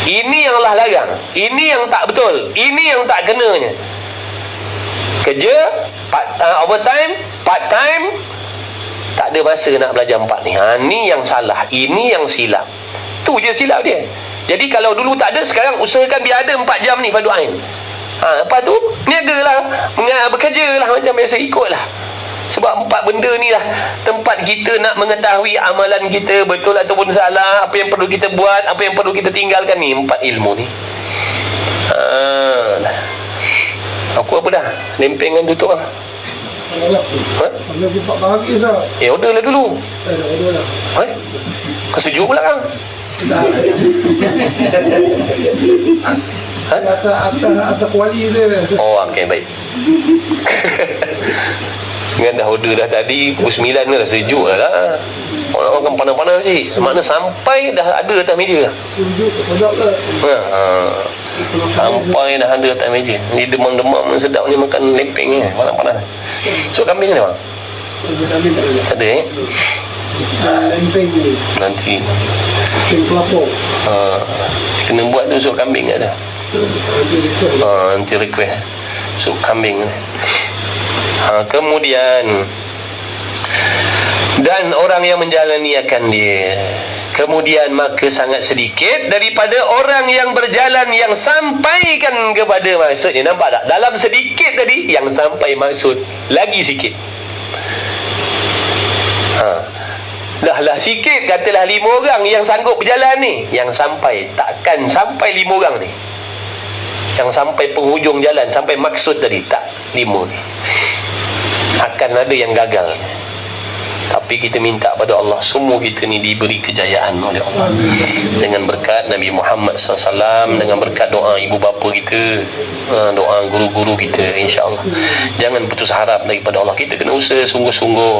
Ini yang Allah larang. Ini yang tak betul. Ini yang tak kenanya. Kerja overtime, part time, tak ada masa nak belajar 4 ni. Ni yang salah, ini yang silap. Tu je silap dia. Jadi kalau dulu tak ada, sekarang usahakan biar ada 4 jam ni fardu ain. Lepas tu niagalah, bekerjalah macam biasa, ikutlah. Sebab 4 benda ni lah tempat kita nak mengetahui amalan kita betul ataupun salah, apa yang perlu kita buat, apa yang perlu kita tinggalkan ni. 4 ilmu ni. Aku apa dah? Lempengan tutup lah. Order lah dulu. Kesejuk pula kan? Atas kuali dia. Okey, baik. Dengan dah order dah tadi pukul 9 dah, sejuk lah. Orang kan panas-panas je. Makna sampai dah ada atas meja. Sejuk, sedap lah. Sampai dah ada atas meja. Ni demam-demam sedap ni makan lempeng ni. Panas-panas. So kambing ni bang? Tak ada Lempeng ni. Nanti Lempeng kelapa. kena buat tu sup kambing ada. Nanti request sup kambing ni. Kemudian dan orang yang menjalani akan dia. Kemudian maka sangat sedikit daripada orang yang berjalan yang sampaikan kepada maksudnya. Nampak tak? Dalam sedikit tadi yang sampai maksud lagi sikit. Dah sikit, katalah 5 orang yang sanggup berjalan ni, yang sampai. Takkan sampai 5 orang ni yang sampai penghujung jalan, sampai maksud tadi. Tak, 5 ni akan ada yang gagal. Tapi kita minta pada Allah, semua kita ni diberi kejayaan oleh Allah dengan berkat Nabi Muhammad SAW, dengan berkat doa ibu bapa kita, doa guru-guru kita, insya-Allah. Jangan putus harap daripada Allah. Kita kena usaha sungguh-sungguh.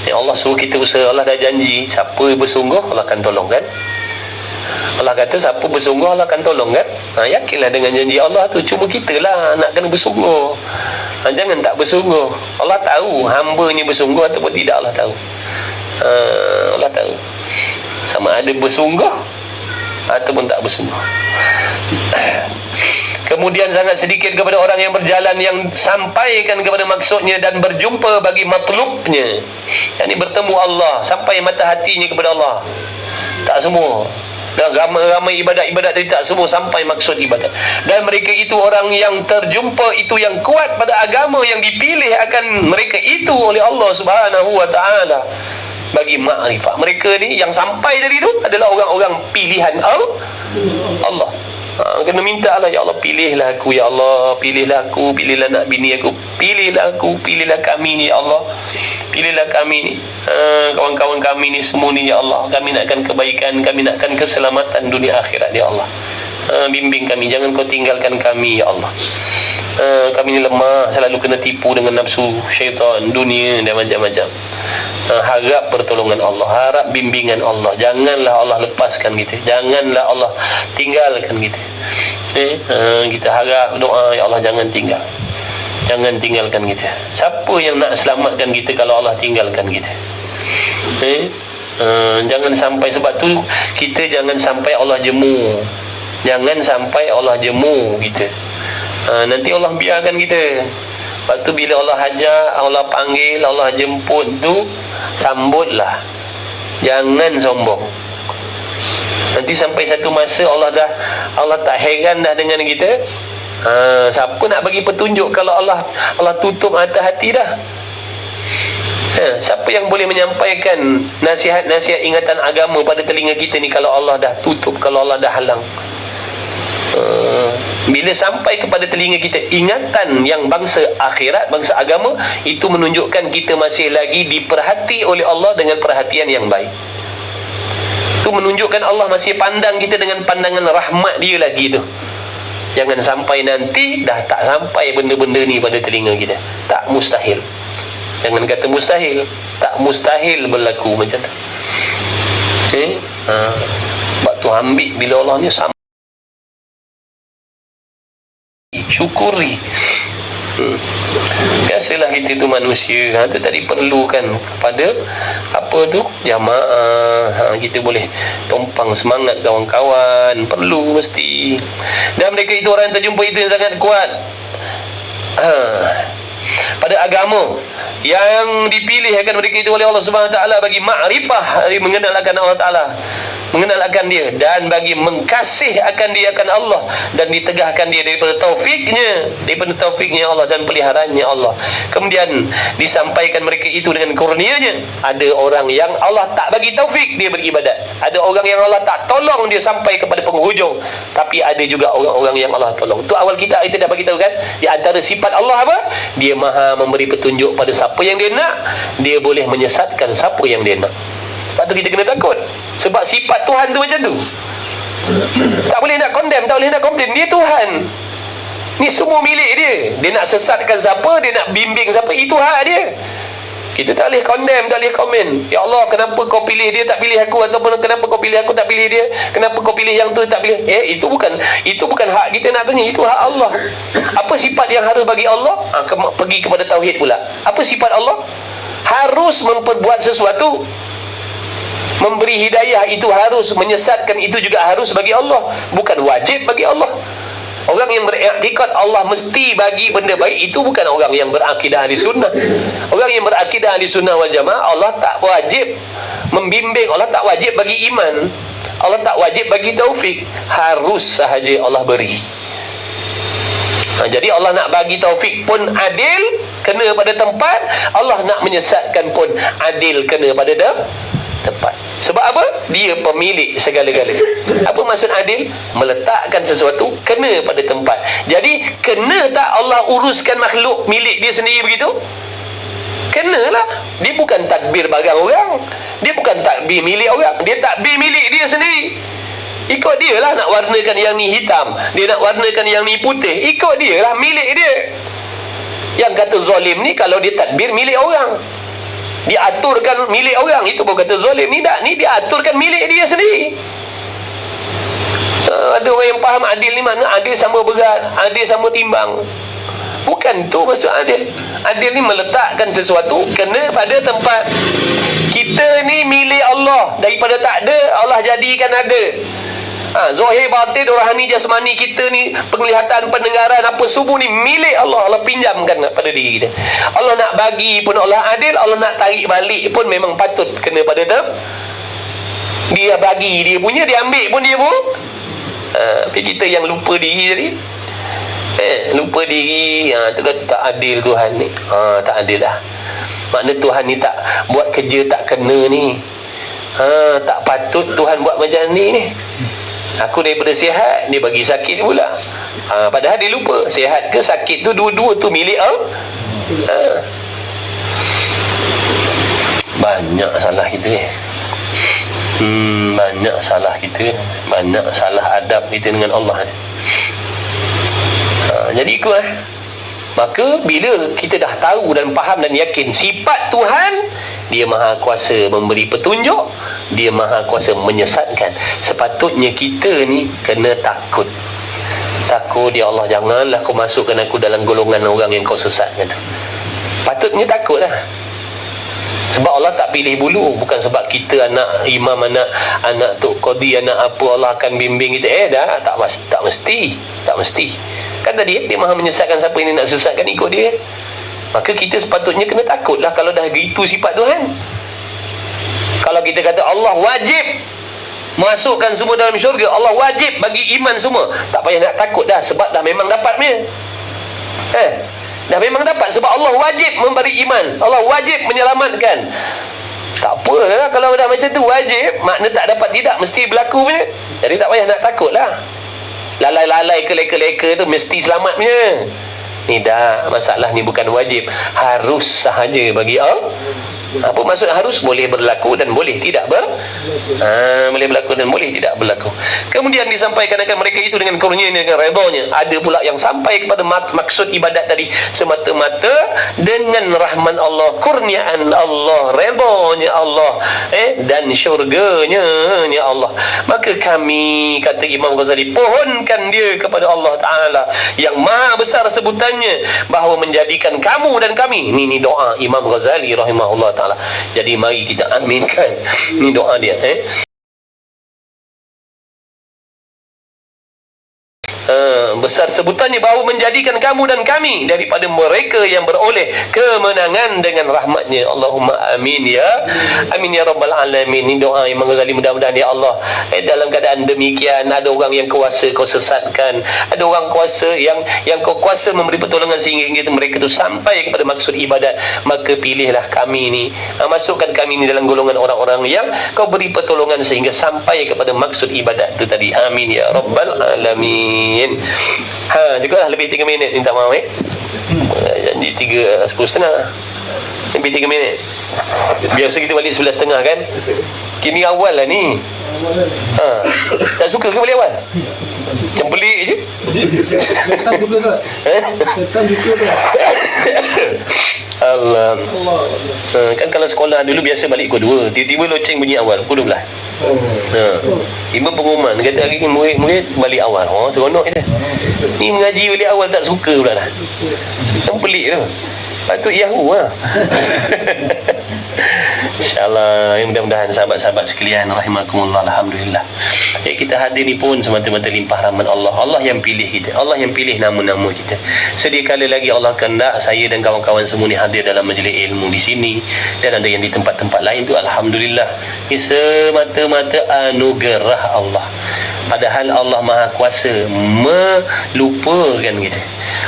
Allah suruh kita usaha. Allah dah janji, siapa bersungguh Allah akan tolong kan? Allah kata siapa bersungguh Allah akan tolong kan? Yakinlah dengan janji Allah tu. Cuma kita lah nak kena bersungguh. Jangan tak bersungguh. Allah tahu hamba-Nya bersungguh ataupun tidak, Allah tahu. Allah tahu sama ada bersungguh ataupun tak bersungguh. Kemudian sangat sedikit kepada orang yang berjalan yang sampaikan kepada maksudnya dan berjumpa bagi matlubnya. Yang ini bertemu Allah, sampai mata hatinya kepada Allah. Tak semua. Dan ramai-ramai ibadat-ibadat tadi tak semua sampai maksud ibadat. Dan mereka itu orang yang terjumpa itu yang kuat pada agama yang dipilih akan mereka itu oleh Allah Subhanahu wa ta'ala bagi makrifat. Mereka ni yang sampai tadi tu adalah orang-orang pilihan Allah. Kena minta lah, ya Allah pilihlah aku, ya Allah pilihlah aku, pilihlah nak bini aku, pilihlah aku, pilihlah kami ni, ya Allah pilihlah kami ni, kawan-kawan kami ni semua ni, ya Allah. Kami nakkan kebaikan, kami nakkan keselamatan dunia akhirat, ya Allah. Bimbing kami, jangan kau tinggalkan kami, ya Allah. Kami ni lemah, selalu kena tipu dengan nafsu syaitan, dunia dan macam-macam. Harap pertolongan Allah, harap bimbingan Allah. Janganlah Allah lepaskan kita, janganlah Allah tinggalkan kita. Kita harap doa, ya Allah jangan tinggalkan kita. Siapa yang nak selamatkan kita kalau Allah tinggalkan kita? Jangan sampai, sebab tu kita jangan sampai Allah jemu. Jangan sampai Allah jemu kita. Nanti Allah biarkan kita. Lepas tu bila Allah hajar, Allah panggil, Allah jemput tu, sambutlah. Jangan sombong. Nanti sampai satu masa Allah tak heran dah dengan kita. Siapa nak bagi petunjuk kalau Allah tutup mata hati dah? Siapa yang boleh menyampaikan nasihat-nasihat ingatan agama pada telinga kita ni kalau Allah dah tutup, kalau Allah dah halang? Bila sampai kepada telinga kita ingatan yang bangsa akhirat, bangsa agama, itu menunjukkan kita masih lagi diperhati oleh Allah dengan perhatian yang baik. Itu menunjukkan Allah masih pandang kita dengan pandangan rahmat dia lagi tu. Jangan sampai nanti dah tak sampai benda-benda ni pada telinga kita. Tak mustahil. Jangan kata mustahil. Tak mustahil berlaku macam tu. Sebab tu ambil bila Allah ni sama. Syukuri. Biasalah kita tu manusia, tu tadi perlukan kepada apa tu, jamaah. Kita boleh tumpang semangat kawan-kawan, perlu mesti. Dan mereka itu orang yang terjumpa itu yang sangat kuat pada agama yang dipilih akan mereka itu oleh Allah Subhanahu Wa Taala bagi makrifah, mengenal akan Allah Taala, mengenal akan dia, dan bagi mengkasih akan dia, akan Allah, dan ditegahkan dia daripada taufiknya Allah dan peliharaannya Allah. Kemudian disampaikan mereka itu dengan kurnianya. Ada orang yang Allah tak bagi taufik dia beribadat, ada orang yang Allah tak tolong dia sampai kepada penghujung, tapi ada juga orang-orang yang Allah tolong. Tu awal kita dah bagi tahu kan, di antara sifat Allah apa? Dia Maha memberi petunjuk pada siapa yang dia nak, dia boleh menyesatkan siapa yang dia nak. Sebab tu kita kena takut. Sebab sifat Tuhan tu macam tu. Tak boleh nak condemn, tak boleh nak komplain. Dia Tuhan. Ni semua milik dia. Dia nak sesatkan siapa, dia nak bimbing siapa, itu hak dia. Kita tak boleh condemn, tak boleh komen. Ya Allah, kenapa kau pilih dia tak pilih aku, ataupun kenapa kau pilih aku tak pilih dia, kenapa kau pilih yang tu tak pilih. Itu bukan hak kita nak tanya, itu hak Allah. Apa sifat yang harus bagi Allah? Pergi kepada tauhid pula. Apa sifat Allah? Harus memperbuat sesuatu, memberi hidayah itu harus, menyesatkan itu juga harus bagi Allah, bukan wajib bagi Allah. Orang yang beriktikad Allah mesti bagi benda baik, itu bukan orang yang berakidah ahli sunnah. Orang yang berakidah ahli sunnah wal jamaah, Allah tak wajib membimbing, Allah tak wajib bagi iman, Allah tak wajib bagi taufik, harus sahaja Allah beri. Jadi Allah nak bagi taufik pun adil, kena pada tempat. Allah nak menyesatkan pun adil, kena pada tempat. Sebab apa? Dia pemilik segala-galanya. Apa maksud adil? Meletakkan sesuatu kena pada tempat. Jadi kena tak Allah uruskan makhluk milik dia sendiri begitu? Kenalah. Dia bukan takbir barang orang, dia bukan takbir milik orang, dia takbir milik dia sendiri. Ikut dia lah nak warnakan yang ni hitam, dia nak warnakan yang ni putih, ikut dia lah, milik dia. Yang kata zalim ni kalau dia takbir milik orang, diaturkan milik orang, itu bukan kata zalim. Ni tak, ni diaturkan milik dia sendiri. Ada orang yang faham adil ni makna adil sama berat, adil sama timbang. Bukan tu maksud adil. Adil ni meletakkan sesuatu kena pada tempat. Kita ni milik Allah, daripada tak ada Allah jadikan ada. Zahir batin rohani jasmani kita ni, penglihatan, pendengaran, apa semua ni milik Allah. Allah pinjamkan pada diri kita. Allah nak bagi pun Allah adil, Allah nak tarik balik pun memang patut kena pada dia bagi dia punya, dia ambil pun dia pun. Tapi kita yang lupa diri tadi, lupa diri, tu kata tak adil Tuhan ni. Tak adil lah. Makna Tuhan ni tak buat kerja tak kena ni. Tak patut Tuhan buat macam ni. Aku daripada sihat, dia bagi sakit pula. Padahal dia lupa, sihat ke sakit tu dua-dua tu milik Allah. Banyak salah kita ni. Banyak salah kita, banyak salah adab kita dengan Allah. Jadi ikut Maka bila kita dah tahu dan faham dan yakin sifat Tuhan, dia maha kuasa memberi petunjuk, dia maha kuasa menyesatkan, sepatutnya kita ni kena takut. Takut, ya Allah, janganlah kau masukkan aku dalam golongan orang yang kau sesatkan. Patutnya takutlah. Sebab Allah tak pilih bulu. Bukan sebab kita anak imam, anak tok qadi, anak apa, Allah akan bimbing kita. Tak mesti. Kan tadi dia maha menyesatkan siapa yang nak sesatkan, ikut dia. Maka kita sepatutnya kena takutlah kalau dah gitu sifat Tuhan. Kalau kita kata Allah wajib masukkan semua dalam syurga, Allah wajib bagi iman semua, tak payah nak takut dah, sebab dah memang dapatnya. Dah memang dapat, sebab Allah wajib memberi iman, Allah wajib menyelamatkan. Tak apalah kalau dah macam tu wajib, makna tak dapat tidak mesti berlaku punya. Jadi tak payah nak takut lah. Lalai-lalai ke leka-leka tu mesti selamat punya. Ni dah, masalah ni bukan wajib, harus sahaja bagi Allah. Apa maksud harus? Boleh berlaku dan boleh tidak boleh berlaku dan boleh tidak berlaku. Kemudian disampaikan akan mereka itu dengan kurnia, dengan redanya. Ada pula yang sampai kepada maksud ibadat tadi semata-mata dengan rahman Allah, kurniaan Allah, redanya Allah, dan syurganya ya Allah. Maka kami, kata Imam Ghazali, pohonkan dia kepada Allah Ta'ala yang maha besar sebutannya, bahawa menjadikan kamu dan kami. Ini doa Imam Ghazali rahimahullah ta'ala. Jadi mari kita aminkan. Ini doa dia. Besar sebutannya bahawa menjadikan kamu dan kami daripada mereka yang beroleh kemenangan dengan rahmatnya. Allahumma amin ya rabbal alamin. Ini doa Imam Ghazali. Mudah-mudahan ya Allah, dalam keadaan demikian, ada orang yang kuasa kau sesatkan, ada orang kuasa yang kau kuasa memberi pertolongan sehingga mereka itu sampai kepada maksud ibadat, maka pilihlah kami ni, masukkan kami ni dalam golongan orang-orang yang kau beri pertolongan sehingga sampai kepada maksud ibadat itu tadi. Amin ya rabbal alamin. Juga lebih 3 minit, minta maaf janji 10:30, lebih 3 minit. Biasa kita balik 11:30 kan. Kini awal lah ni. Tak suka ke balik awal? Macam pelik je. Setan juga tak? Setan juga tak? Allah. Kan kalau sekolah dulu biasa balik pukul 2, tiba-tiba loceng bunyi awal pukul 12. Ibu pengumuman kata hari ni murid balik awal. Seronok je. Ni mengaji balik awal tak suka pula dah. Kan pelik tu. Patut Yahoo lah. InsyaAllah, mudah-mudahan sahabat-sahabat sekalian rahimakumullah, alhamdulillah, kita hadir ni pun semata-mata limpah rahmat Allah. Allah yang pilih kita, Allah yang pilih nama-nama kita. Sedia kala lagi Allah kehendak saya dan kawan-kawan semua ni hadir dalam majlis ilmu di sini, dan ada yang di tempat-tempat lain tu, alhamdulillah, ini semata-mata anugerah Allah. Padahal Allah Maha Kuasa melupakan kita,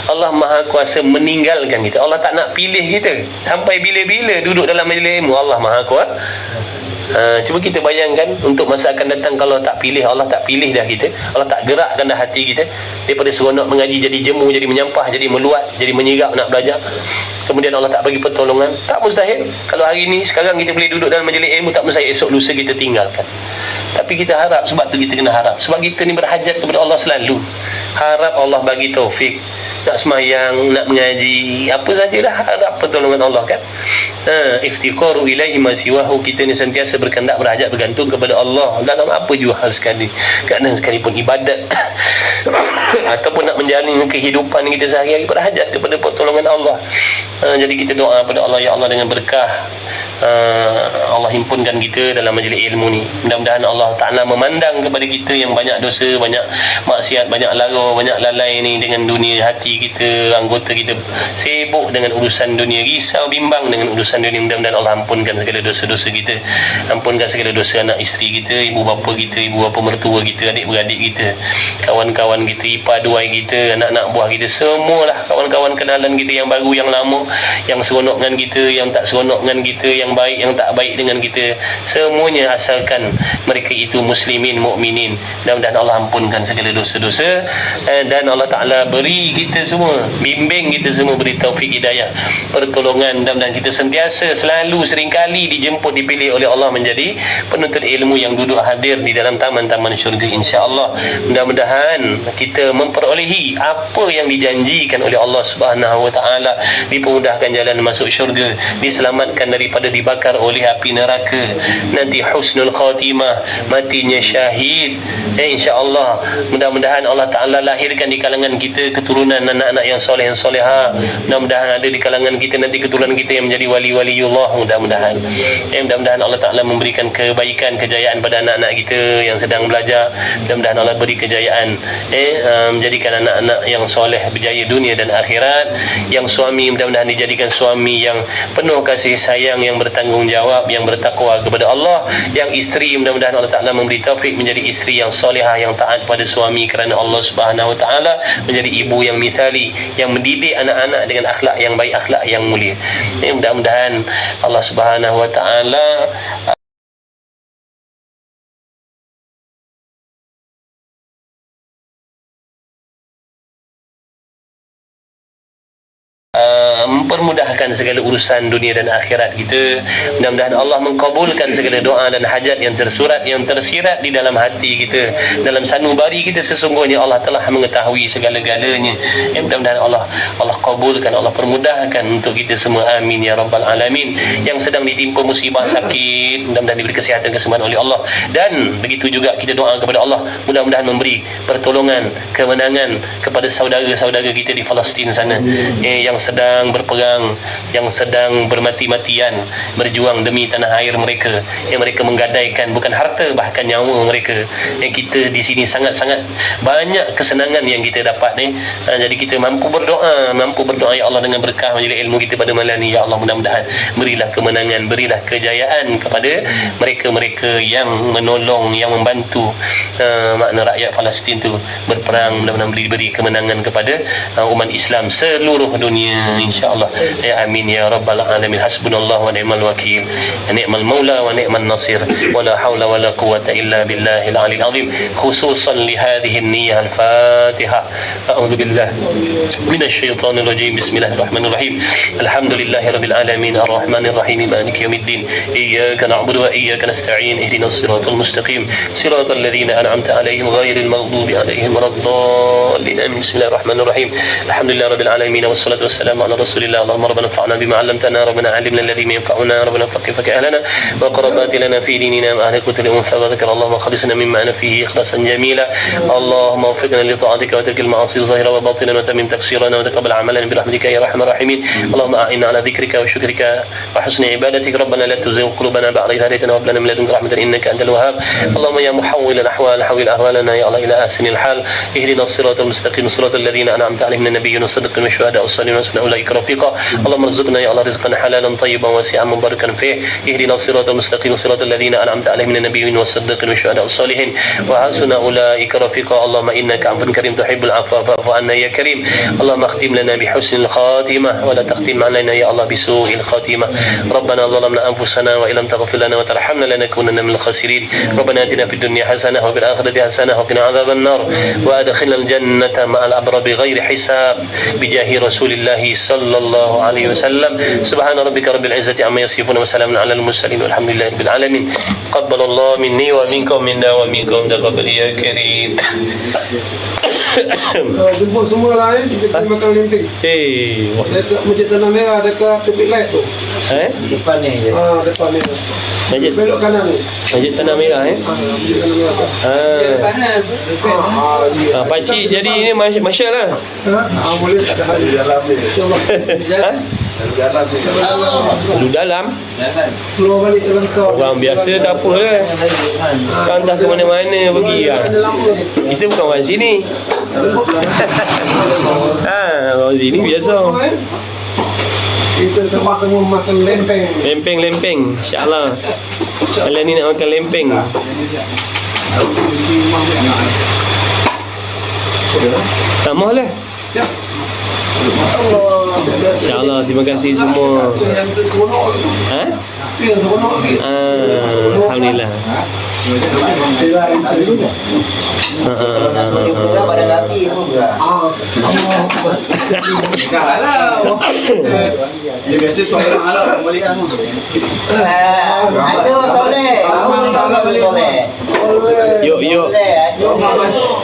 Allah Maha Kuasa meninggalkan kita. Allah tak nak pilih kita. Sampai bila-bila duduk dalam majlis ilmu, Allah Maha Kuasa. Cuba kita bayangkan untuk masa akan datang, kalau tak pilih, Allah tak pilih dah kita, Allah tak gerakkan dah hati kita daripada seronok mengaji jadi jemu, jadi menyampah, jadi meluat, jadi menyirap nak belajar, kemudian Allah tak bagi pertolongan. Tak mustahil. Kalau hari ni sekarang kita boleh duduk dalam majlis ilmu, tak mustahil esok lusa kita tinggalkan. Tapi kita harap, sebab tu kita kena harap, sebab kita ni berhajat kepada Allah selalu. Harap Allah bagi taufik, nak semayang, nak mengaji, apa sajalah, harap pertolongan Allah kan. Iftiqaru ilaihi ma siwahu, kita ni sentiasa berkehendak, berhajat, bergantung kepada Allah dalam apa jua hal sekali, kadang sekalipun ibadat ataupun nak menjalani kehidupan kita sehari-hari, berhajat kepada pertolongan Allah. Jadi kita doa kepada Allah, ya Allah, dengan berkah Allah himpunkan kita dalam majlis ilmu ni, mudah-mudahan Allah Ta'ala memandang kepada kita yang banyak dosa, banyak maksiat, banyak lara, banyak lalai ni dengan dunia. Hati kita, anggota kita sibuk dengan urusan dunia, risau bimbang dengan urusan dunia. Mudah-mudahan Allah ampunkan segala dosa-dosa kita, ampunkan segala dosa anak isteri kita, ibu bapa kita, ibu bapa mertua kita, adik-beradik kita, kawan-kawan kita, ipar duai kita, anak-anak buah kita, semualah kawan-kawan kenalan kita, yang baru, yang lama, yang seronok dengan kita, yang tak seronok dengan kita, yang baik, yang tak baik dengan kita, semuanya, asalkan mereka itu muslimin, mukminin. Mudah-mudahan Allah ampunkan segala dosa-dosa, dan Allah Ta'ala beri kita semua, bimbing kita semua, beri taufik hidayah, pertolongan. Mudah-mudahan kita sentiasa, selalu, seringkali dijemput, dipilih oleh Allah menjadi penuntut ilmu yang duduk hadir di dalam taman-taman syurga, insya-Allah. Mudah-mudahan kita memperolehi apa yang dijanjikan oleh Allah Subhanahu Wa Ta'ala, dipermudahkan jalan masuk syurga, diselamatkan daripada dibakar oleh api neraka, nanti husnul khatimah, matinya syahid. InsyaAllah, mudah-mudahan Allah Ta'ala lahirkan di kalangan kita keturunan anak-anak yang soleh, yang soleha. Mudah-mudahan ada di kalangan kita nanti keturunan kita yang menjadi wali-waliullah. Mudah-mudahan mudah-mudahan Allah Ta'ala memberikan kebaikan, kejayaan pada anak-anak kita yang sedang belajar. Mudah-mudahan Allah beri kejayaan, menjadikan anak-anak yang soleh berjaya dunia dan akhirat. Yang suami, mudah-mudahan dijadikan suami yang penuh kasih sayang, yang bertanggungjawab, yang bertakwa kepada Allah. Yang isteri, mudah-mudahan Allah Ta'ala memberi taufik menjadi isteri yang solehah, yang taat pada suami kerana Allah Subhanahu Wa Ta'ala, menjadi ibu yang mithali, yang mendidik anak-anak dengan akhlak yang baik, akhlak yang mulia. Mudah-mudahan Allah Subhanahu Wa Ta'ala mempermudahkan memudahkan segala urusan dunia dan akhirat kita. Mudah-mudahan Allah mengkabulkan segala doa dan hajat yang tersurat, yang tersirat di dalam hati kita, dalam sanubari kita. Sesungguhnya Allah telah mengetahui segala-galanya. Mudah-mudahan Allah kabulkan, Allah permudahkan untuk kita semua. Amin ya rabbal alamin. Yang sedang ditimpa musibah sakit, mudah-mudahan diberi kesihatan kesembuhan oleh Allah. Dan begitu juga kita doa kepada Allah, mudah-mudahan memberi pertolongan, kemenangan kepada saudara-saudara kita di Palestin sana, yang sedang berperang, yang sedang bermati-matian berjuang demi tanah air mereka, yang mereka menggadaikan bukan harta bahkan nyawa mereka. Yang kita di sini sangat-sangat banyak kesenangan yang kita dapat ni. Jadi kita mampu berdoa ya Allah dengan berkah majlis ilmu kita pada malam ni. Ya Allah, mudah-mudahan berilah kemenangan, berilah kejayaan kepada mereka-mereka yang menolong, yang membantu makna rakyat Palestin tu berperang. Mudah-mudahan beri kemenangan kepada umat Islam seluruh dunia, insya-Allah. Ya amin ya rabbal alamin. Hasbunallahu wa ni'mal wakil, ni'mal maula wa ni'man nasir, wala haula wala quwwata illa billahil aliyil azim. Khususan li hadhihi an-niyyah al-Fatihah. A'udzu billahi minasy syaithanir rajim. Bismillahirrahmanirrahim. Alhamdulillahirabbil alamin, arrahmanir rahim, maliki yaumiddin. Iyyaka na'budu wa iyyaka nasta'in. Ihdinas siratal mustaqim, siratal ladzina an'amta 'alaihim ghairil maghdubi 'alaihim waladdallin. Bismillahirrahmanirrahim. Alhamdulillahirabbil alamin, wassalatu wassalamu ala rasulillah. Allahumma rabbana anfa'na bima 'allamtana, rabbana 'allimna alladhi yanfa'una, rabbana faqih ahlana wa qurrata lana fi dinina ma ahliku til unsa wa dhakara Allahumma khalisna mimma ana fihi ikhlasan jamila. Allahumma waffiqna li ta'atika wa tarkil ma'asi zahira wa batinan wa tamim taksirana wa taqabbal 'amalana bi rahmatika ya arhamar rahimin. Allahumma a'inna 'ala dhikrika wa syukrika wa husni ibadatika. Rabbana la tuzigh qulubana ba'da idh hadaytana wa hab lana min ladunka rahmatan innaka antal wahhab. Allahumma ya muhawwil al-ahwal hawwil ahwalana ya Allah ila ahsanil hal. Ihdinas siratal mustaqim, siratal ladzina an'amta 'alaihim minan nabiyyin was-siddiqin wasyuhada'i was-salihin wa hasuna ulaika rafiqa. Allahumma arzuqna ya Allah rizqan halalan tayyiban wasi'an mubarakan fih. Ihdinas siratal mustaqim, siratal ladzina an'amta 'alaihim minan nabiyyin was-siddiqin wasyuhada'i was-salihin wa hasuna ulaika rafiqa. Allahumma innaka 'afuwwun karim tuhibbul 'afwa fa'fu 'anna ya karim. Allahumma akhtim lana bi husnil khatimah wa la takhtim 'alaina ya Allah bi su'il khatimah. Rabbana zalamna anfusana wa illam taghfir lana wa tarhamna lanakunanna minal khasirin. Rabbana atina fid dunya hasanah wa fil akhirati hasanah wa qina adzaban nar wa adkhilnal jannata ma'al abrar bighairi hisab bijahi Rasulillah sallallahu alaihi wasallam. Subhana rabbika rabbil izzati amma yasifun wa salamun alal mursalin walhamdulillahi rabbil alamin. Qabbalallahu minni wa minkum minna wa minkum taqabbal ya karim. Jemput semua lah kita makan lempeng. Dekat Masjid Tanah Merah, dekat tepi light tu. Depan ni je. Depan ni. Masjid Belok kanan ni. Masjid Tanah Merah Masjid Tanah Merah tu. Pakcik jadi ini Masya lah. Boleh tak ada hal di dalam ni. InsyaAllah. Duduk dalam. Keluar balik dalam sor. Orang biasa tak apa lah. Kau entah ke mana-mana pergi lah. Kita bukan orang sini. Orang sini biasa. Kita semua makan lempeng. Lempeng. InsyaAllah. Kalian ni nak makan lempeng. Tambah lah. InsyaAllah. Terima kasih semua. Alhamdulillah. Pada kaki juga. Dia biasa tuan halal balik kan. Ada soleh. Soleh. Yuk.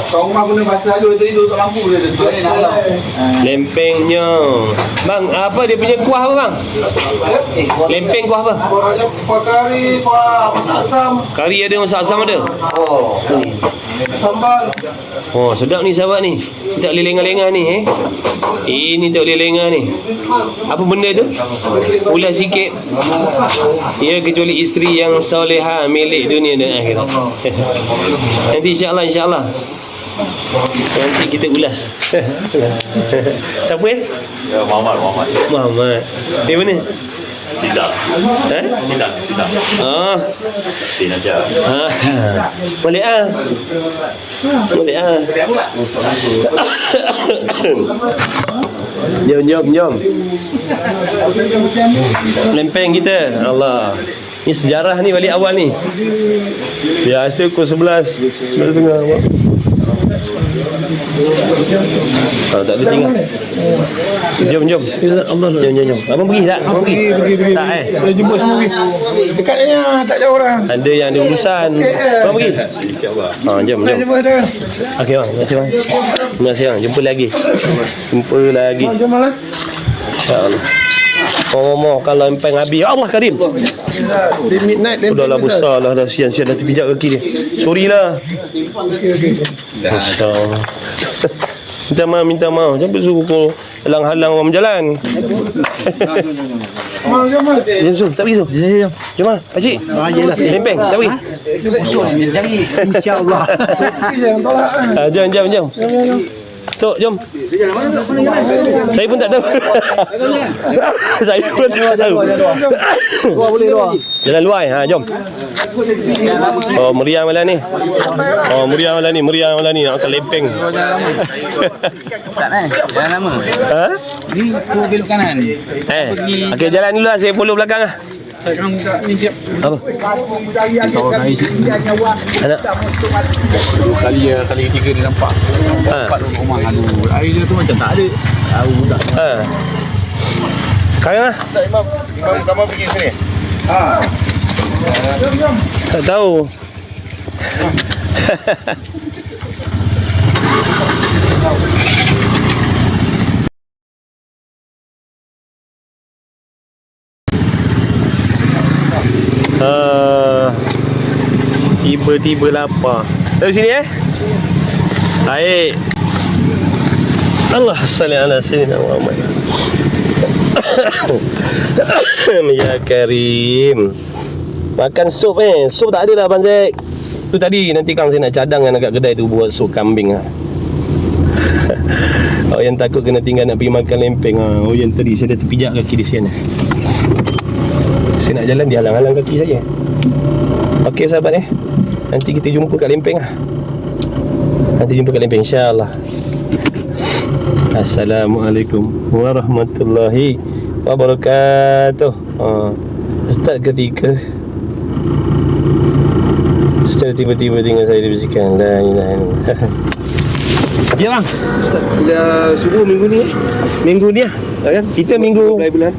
Kau rumah guna bahasa dulu tadi duduk lampu dia tu. Lempengnya. Bang, apa dia punya kuah apa bang? Lempeng kuah apa? Kuah kari, kuah masak asam, Kari ada, masak asam ada? sambal. Oh, sedap ni sahabat ni. Tak boleh lengah-lengah ni Ini tak boleh lengah ni. Apa benda tu? Ulas sikit. Ya, kecuali isteri yang soleha milik dunia dan akhirat. Nanti insya-Allah. Nanti kita ulas. Siapa ya? Muhammad. Di mana? Sidang. Sidang. Din aja. Boleh Jom. Lempeng kita. Allah. Ni sejarah ni balik awal ni. Biasa pukul 11 tengah. Tak ada tinggal. Jom. Jom. Abang pergi tak? Abang pergi. Tak Jumpa semua pergi. Dekat ni tak jauh orang. Ada yang ada urusan. Abang pergi. Jom. Jumpa dah. Okey bang, terima kasih bang. Terima kasih bang. Jumpa lagi. Jom malam. InsyaAllah. Oh, kalau empeng habis, ya Allah Karim. Di midnight dia. Udahlah besar lah, dah sian-sian dah terpijak kaki dia. Sorry lah. Masya-Allah. Minta maaf. Jangan suruh kau halang-halang orang berjalan. Jom, tak pergi Zul. Jom lah, pakcik. Lempeng, tak pergi. InsyaAllah. Jom. Tok, jom. Saya pun tak tahu. Saya pun tak tahu. Jalan luar. Jom. Oh, meriah malam ni. Meriah malam ni. Nak makan lempeng. Tak jalan lama. Ha? Ni aku belok kanan. Okey, jalan dulu lah. Saya follow belakang lah. Sekarang minta ni siap. Apa? Anak? Kali ketiga dia nampak. Nampak rumah aduh. Air dia tu macam tak ada. Tahu budak. Sekarang lah. Imam kamu pergi sini. Tak tahu. Tiba-tiba lapar. Dari sini Baik. Allah salli ala sayyidina Muhammad. Ya Karim. Makan sup Sup tak ada lah Abang Zek. Tu tadi nanti kang saya nak cadang dekat kedai tu buat sup kambing lah. Oh, yang takut kena tinggal nak pergi makan lempeng Oh, yang tadi saya dah terpijak kaki di sini. Saya nak jalan dia halang-halang kaki saya. Okey sahabat nanti kita jumpa kat lempeng lah. Nanti jumpa kat lempeng insya-Allah. Assalamualaikum warahmatullahi wabarakatuh. Ustaz ketika secara tiba-tiba tinggal saya dibersihkan. La ilaha illallah. Ya bang. Ustaz dah subuh minggu ni. Minggu ni lah kan? Kita minggu bulan